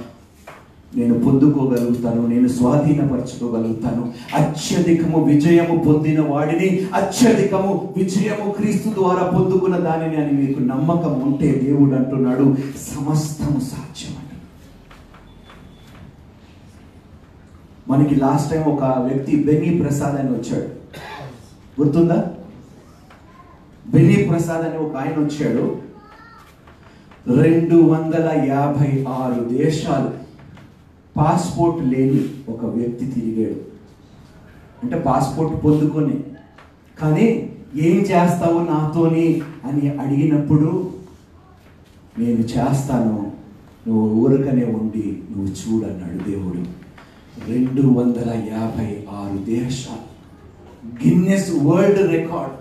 నేను పొందుకోగలుగుతాను, నేను స్వాధీనపరచుకోగలుగుతాను. అత్యధికము విజయము పొందిన వాడిని, అత్యధికము విజయము క్రీస్తు ద్వారా పొందుకున్న దానిని అని మీకు నమ్మకం ఉంటే దేవుడు అంటున్నాడు సమస్తము సాధ్యమని. మనకి లాస్ట్ టైం ఒక వ్యక్తి బెన్నీ ప్రసాద్ అని వచ్చాడు, గుర్తుందా? బెన్నీ ప్రసాద్ అని ఒక ఆయన వచ్చాడు. 256 దేశాలు పాస్పోర్ట్ లేని ఒక వ్యక్తి తిరిగాడు. అంటే పాస్పోర్ట్ పొందుకొని, కానీ ఏం చేస్తావు నాతోని అని అడిగినప్పుడు నేను చేస్తాను, నువ్వు ఊరకనే ఉండి నువ్వు చూడన్నాడు దేవుడు. 256 దేశాలు, గిన్నెస్ వరల్డ్ రికార్డ్.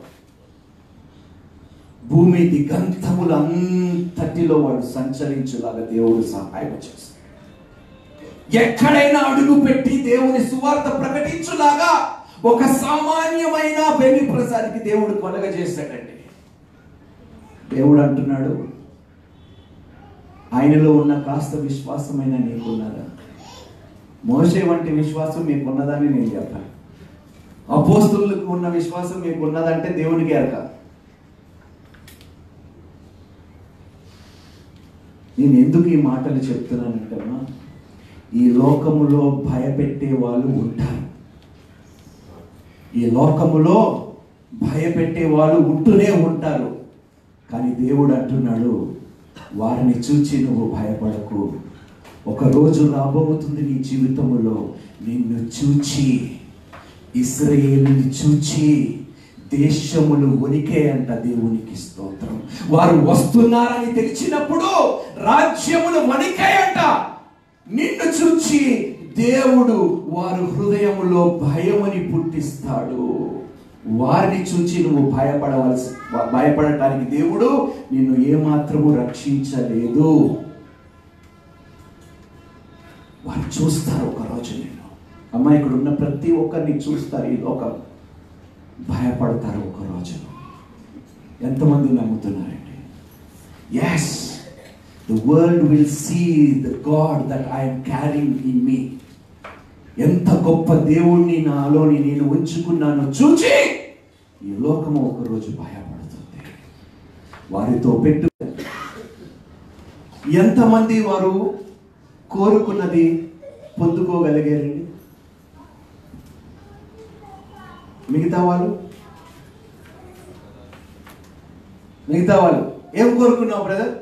భూమి దిగంతములంతటిలో వాడు సంచరించేలాగా దేవుడు సహాయం చేస్తాడు. ఎక్కడైనా అడుగు పెట్టి దేవుని సువార్త ప్రకటించులాగా ఒక సామాన్యమైన బెన్నీ ప్రసాద్కి దేవుడు కలుగజేశాడండి. దేవుడు అంటున్నాడు, ఆయనలో ఉన్న కాస్త విశ్వాసమైన నీకున్నదా? మోషే వంటి విశ్వాసం మీకున్నదని నేను చెప్పాను. అపోస్తలులకు ఉన్న విశ్వాసం మీకున్నదంటే దేవునికి ఎరక. నేను ఎందుకు ఈ మాటలు చెప్తున్నానంటమ్మా, ఈ లోకములో భయపెట్టే వాళ్ళు ఉంటారు. ఈ లోకములో భయపెట్టే వాళ్ళు ఉంటూనే ఉంటారు. కానీ దేవుడు అంటున్నాడు, వారిని చూచి నువ్వు భయపడకు. ఒక రోజు రాబోతుంది నీ జీవితంలో, నిన్ను చూచి, ఇశ్రాయేలుని చూచి దేశములు వణికే అంట. దేవునికి స్తోత్రం. వారు వస్తున్నారని తెలిసినప్పుడు రాజ్యములు వణికాయంట. నిన్ను చూచి దేవుడు వారు హృదయములో భయముని పుట్టిస్తాడు. వారిని చూచి నువ్వు భయపడటానికి దేవుడు నిన్ను ఏమాత్రము రక్షించలేదు. వారు చూస్తారు ఒకరోజు నేను. అమ్మ, ఇక్కడ ఉన్న ప్రతి ఒక్కరిని చూస్తారు ఈ లోకం, భయపడతారు ఒకరోజు. ఎంతమంది నమ్ముతున్నారండి? Yes, the world will see the God that I am carrying in me. ఎంత గొప్ప దేవుణ్ణి నాలోని నేను ఉంచుకున్నానో చూచి ఈ లోకము ఒకరోజు భయపడుతుంది. వారితో పెట్టు. ఎంతమంది వారు కోరుకున్నది పొందుకోగలిగారండి? మిగతా వాళ్ళు ఏం కోరుకున్నావు బ్రదర్?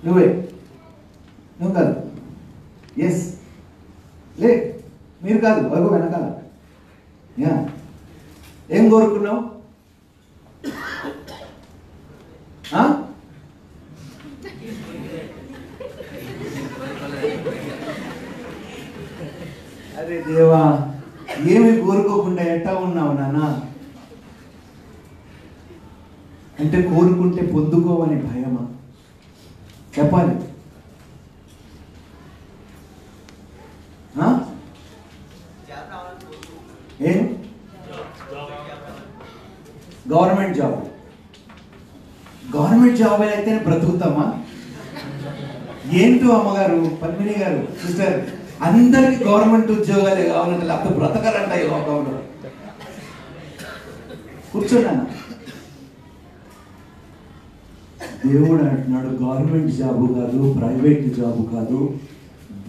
నువ్వు కాదు. ఎస్, లే, మీరు కాదు, అగో వెనకాల. ఏం కోరుకున్నావు? అరే దేవా, ఏమి కోరుకోకుండా ఎట్టా ఉన్నావు నాన్న అంటే కోరుకుంటే పొందుకోవని భయమా? చెప్పాలి. ఏం గవర్నమెంట్ జాబ్ అయితేనే బ్రతుకుతామా? ఏంటో అమ్మగారు, పద్మిని గారు, సిస్టర్, అందరికి గవర్నమెంట్ ఉద్యోగాలే కావాలంటే లేకపోతే బ్రతకరంట ఈ లోకంలో. కూర్చోండి. దేవుడు అంటున్నాడు, గవర్నమెంట్ జాబు కాదు, ప్రైవేట్ జాబు కాదు,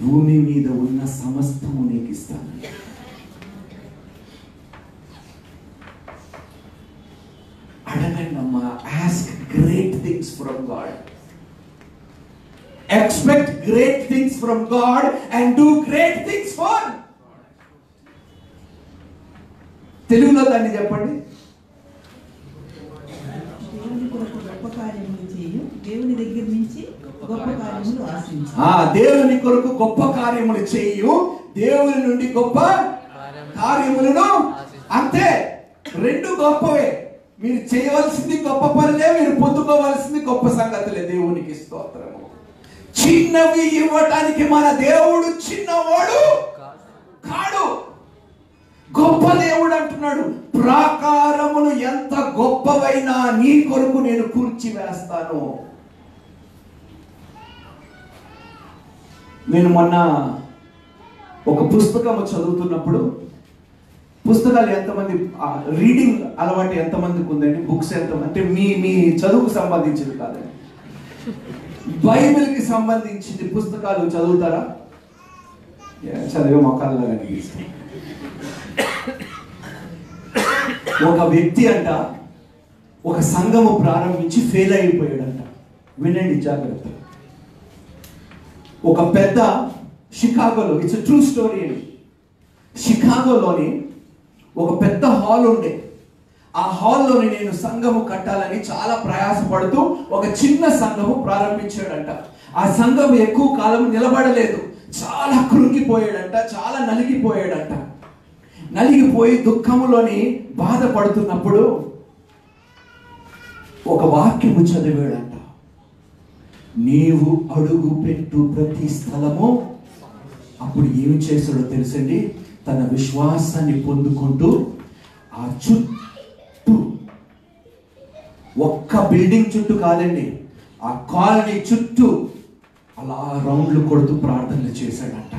భూమి మీద ఉన్న సమస్తము నీకు ఇస్తాను. things from God. Expect great things from God and do great things for. తెలుగులో దాన్ని చెప్పండి. దేవుని కొరకు గొప్ప కార్యములు చేయు, దేవుని దగ్గర నుంచి గొప్ప కార్యములు ఆశించు. దేవుని కొరకు గొప్ప కార్యములు చేయు, దేవుని నుండి గొప్ప కార్యములను. అంతే, రెండు గొప్పవే. మీరు చేయవలసింది గొప్ప పనులే, మీరు పొందుకోవాల్సింది గొప్ప సంగతులే. దేవునికి స్తోత్రము. చిన్నవి ఇవ్వటానికి మన దేవుడు చిన్నవాడు కాడు, గొప్ప దేవుడు అంటున్నాడు. ప్రాకారములు ఎంత గొప్పవైనా నీ కొరకు నేను కూర్చి వేస్తాను. నేను మొన్న ఒక పుస్తకము చదువుతున్నప్పుడు, పుస్తకాలు ఎంతమంది రీడింగ్ అలవాటు ఎంతమందికి ఉందండి? బుక్స్ ఎంతమంది అంటే మీ చదువుకు సంబంధించింది కాదండి, బైబిల్కి సంబంధించింది పుస్తకాలు చదువుతారా? చదివే మొక్కల్లా కనిపిస్తుంది. ఒక వ్యక్తి అంట ఒక సంఘము ప్రారంభించి ఫెయిల్ అయిపోయాడంట. వినండి జాగ్రత్త. ఒక పెద్ద షికాగోలో, ఇట్స్ ట్రూ స్టోరీ అండి. షికాగోలోని ఒక పెద్ద హాల్ ఉండే. ఆ హాల్లోని నేను సంఘము కట్టాలని చాలా ప్రయాసపడుతూ ఒక చిన్న సంఘము ప్రారంభించాడంట. ఆ సంఘం ఎక్కువ కాలం నిలబడలేదు. చాలా కృంగిపోయాడంట, చాలా నలిగిపోయాడంట. నలిగిపోయి దుఃఖములోని బాధపడుతున్నప్పుడు ఒక వాక్యము చదివాడంట. నీవు అడుగు పెట్టు ప్రతి స్థలము. అప్పుడు ఏమి చేశాడో తెలుసండి? తన విశ్వాసాన్ని పొందుకుంటూ ఆ చుట్టూ, ఒక్క బిల్డింగ్ చుట్టూ కాదండి, ఆ కాలనీ చుట్టూ అలా రౌండ్లు కొడుతూ ప్రార్థనలు చేశాడంట.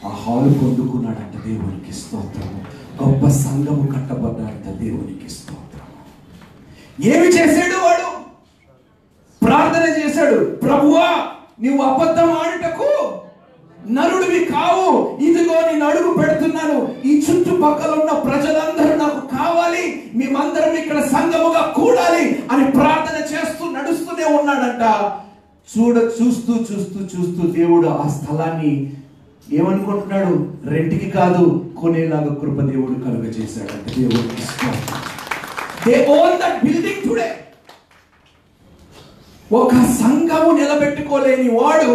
ఆ హాలు పొందుకున్నాడంట. దేవునికి స్తోత్రము. గొప్ప సంఘము కట్టబడ్డాడంట. దేవునికి స్తోత్రము. ఏమి చేశాడు వాడు? ప్రార్థన చేశాడు. ప్రభువా, నీవు అబద్ధం ఆడుటకు నరుడివి కావు. ఇదిగో నేను అడుగు పెడుతున్నాను. ఈ చుట్టుపక్కల ఉన్న ప్రజలందరూ నాకు కావాలి. మేమందరం ఇక్కడ సంఘముగా కూడాలి అని ప్రార్థన చేస్తూ నడుస్తూనే ఉన్నాడంట. చూస్తూ చూస్తూ చూస్తూ దేవుడు ఆ స్థలాన్ని ఏమనుకుంటున్నాడు? రెంట్కి కాదు, కొనేలాగా కృప దేవుడు కలుగజేశాడంట. దేవుడికి స్తోత్రం. They own that building today. ఒక సంఘము నిలబెట్టుకోలేని వాడు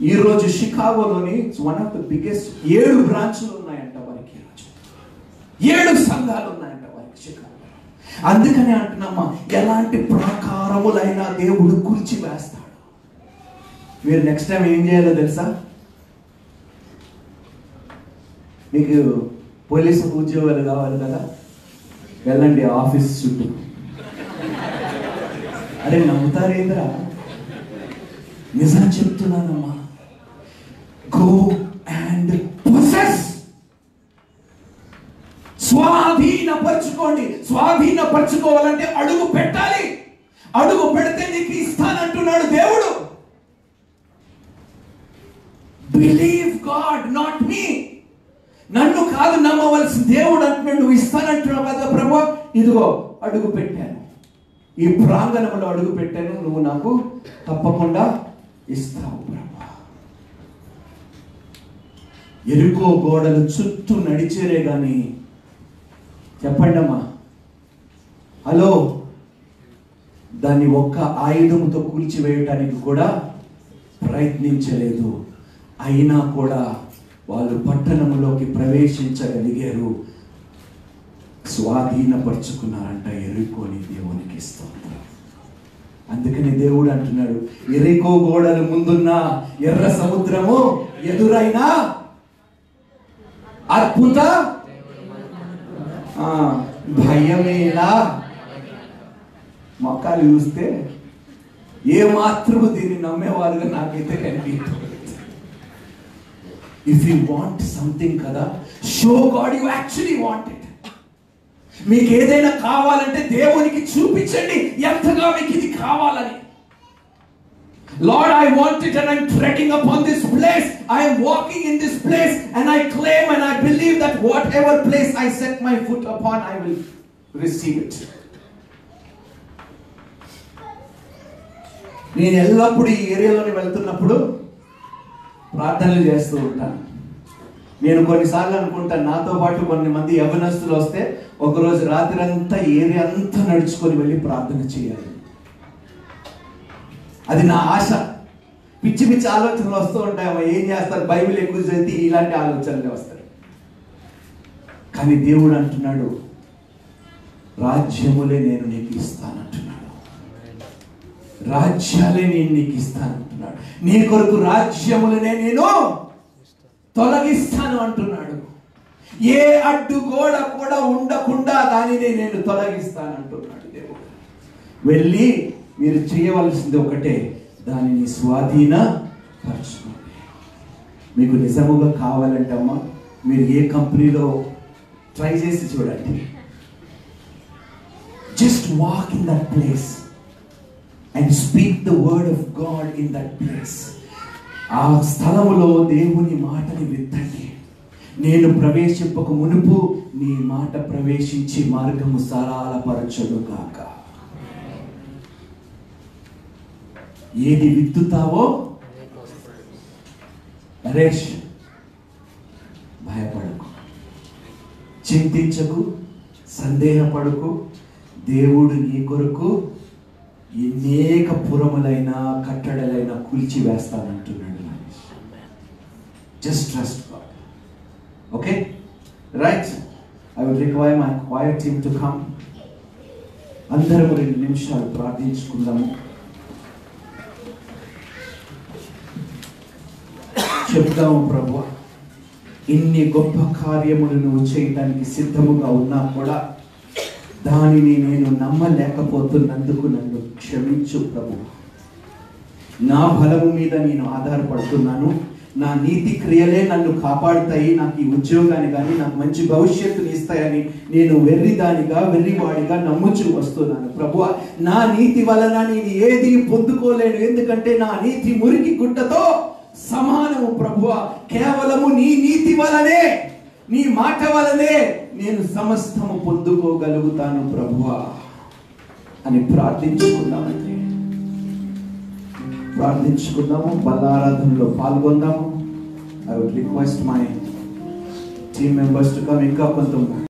ఈరోజు షికాగోలోని వన్ ఆఫ్ ద బిగ్గెస్ట్ 7 బ్రాంచ్లు ఉన్నాయంట వారికి. ఈరోజు 7 సంఘాలు ఉన్నాయంట వారికి షికాగోలో. అందుకని అంటున్నామా, ఎలాంటి ప్రాకారములైనా దేవుడు కూల్చి వేస్తాడు. మీరు నెక్స్ట్ టైం ఏం చేయాలో తెలుసా? మీకు పోలీసు ఉద్యోగాలు కావాలి కదా, వెళ్ళండి ఆఫీస్ చుట్టూ. అరే నమ్ముతారేంద్రా, నిజం చెప్తున్నానమ్మా. Go and possess. స్వాధీనపరచుకోండి. స్వాధీనపరచుకోవాలంటే అడుగు పెట్టాలి. అడుగు పెడితే నీకు ఇస్తానంటున్నాడు దేవుడు. Believe God, not me. నన్ను కాదు నమ్మవలసిన దేవుడు అంటున్నాడు. నువ్వు ఇస్తానంటున్నావు కదా ప్రభు, ఇదిగో అడుగు పెట్టాను, ఈ ప్రాంగణంలో అడుగు పెట్టాను, నువ్వు నాకు తప్పకుండా ఇస్తావు ప్రభు. ఎరుకో గోడలు చుట్టూ నడిచేరే గాని, చెప్పండి అమ్మా, హలో, దాన్ని ఒక్క ఆయుధంతో కూల్చివేయటానికి కూడా ప్రయత్నించలేదు. అయినా కూడా వాళ్ళు పట్టణంలోకి ప్రవేశించగలిగారు. స్వాధీనపరుచుకున్నారంట ఎరికోని. దేవునికి స్తోత్రం. అందుకని దేవుడు అంటున్నాడు, ఎరికో గోడలు ముందున్న ఎర్ర సముద్రము ఎదురైనా అద్భుత భయమేలా. మొక్కలు చూస్తే ఏ మాత్రము దీన్ని నమ్మేవారుగా నాకైతే కనిపించదు. If you want something కదా, show God you actually want it. మీకు ఏదైనా కావాలంటే దేవునికి చూపించండి ఎంతగా మీకు ఇది కావాలని. Lord, I want it and I'm treading upon this place. I am walking in this place and I claim and I believe that whatever place I set my foot upon, I will receive it. నేను ఎల్లప్పుడూ ఈ ఏరియాలోని వెళ్తున్నప్పుడు ప్రార్థనలు చేస్తూ ఉంటాను. నేను కొన్నిసార్లు అనుకుంటాను, నాతో పాటు కొన్ని మంది యవనస్తులు వస్తే ఒకరోజు రాత్రి అంతా ఏరియా అంతా నడుచుకొని వెళ్ళి ప్రార్థన చేయాలి. అది నా ఆశ. పిచ్చి పిచ్చి ఆలోచనలు వస్తూ ఉంటాయేమో, ఏం చేస్తారు, బైబిల్ ఎక్కువ చదివితే ఇలాంటి ఆలోచనలే వస్తాయి. కానీ దేవుడు అంటున్నాడు, రాజ్యములే నేను నీకు ఇస్తానంటున్నాడు. రాజ్యాలే నేను నీకు ఇస్తానంటున్నాడు. నీ కొరకు రాజ్యములనే నేను తొలగిస్తాను అంటున్నాడు. ఏ అడ్డు గోడ కూడా ఉండకుండా దానిని నేను తొలగిస్తానంటున్నాడు దేవుడు. వెళ్ళి మీరు చేయవలసింది ఒకటే, దానిని స్వాధీనపరచుకోండి. మీకు నిజముగా కావాలంటే అమ్మా, మీరు ఏ కంపెనీలో ట్రై చేసి చూడండి. Just walk in that place and speak the word of God in that place. ఆ స్థలములో దేవుని మాటని విత్తండి. నేను ప్రవేశింపక మునుపు నీ మాట ప్రవేశించి మార్గము సరళపరచును గాక. ఏది విత్తుతావో, నరేష్ భయపడకు, చింతించకు, సందేహపడకు. దేవుడు నీ కొరకు అనేక పురములైన కట్టడలైన కూల్చి వేస్తానంటున్నాడు. Just trust God. Okay, right. I will require my choir team to come. అందరము 2 నిమిషాలు ప్రార్థించుకుందాము. చెప్దాము, ప్రభువా, ఇన్ని గొప్ప కార్యములు నువ్వు చేయడానికి సిద్ధముగా ఉన్నా కూడా దానిని నేను నమ్మలేకపోతున్నందుకు నన్ను క్షమించు ప్రభు. నా బలము మీద నేను ఆధారపడుతున్నాను. నా నీతి క్రియలే నన్ను కాపాడుతాయి, నాకు ఈ ఉద్యోగాన్ని కానీ నాకు మంచి భవిష్యత్తుని ఇస్తాయని నేను వెర్రివాడిగా నమ్ముచు వస్తున్నాను ప్రభువా. నా నీతి వలన నేను ఏది పొందుకోలేను, ఎందుకంటే నా నీతి మురికి గుడ్డతో సమానము ప్రభువా. కేవలము నీ నీతి వలనే, నీ మాట వలనే నేను సమస్తము పొందుకోగలుగుతాను ప్రభువా అని ప్రార్థించుకుందామంటే ప్రార్థించుకుందాము. బలారాధనలో పాల్గొందాము. I would request my team members to come. ఇంకా కొంత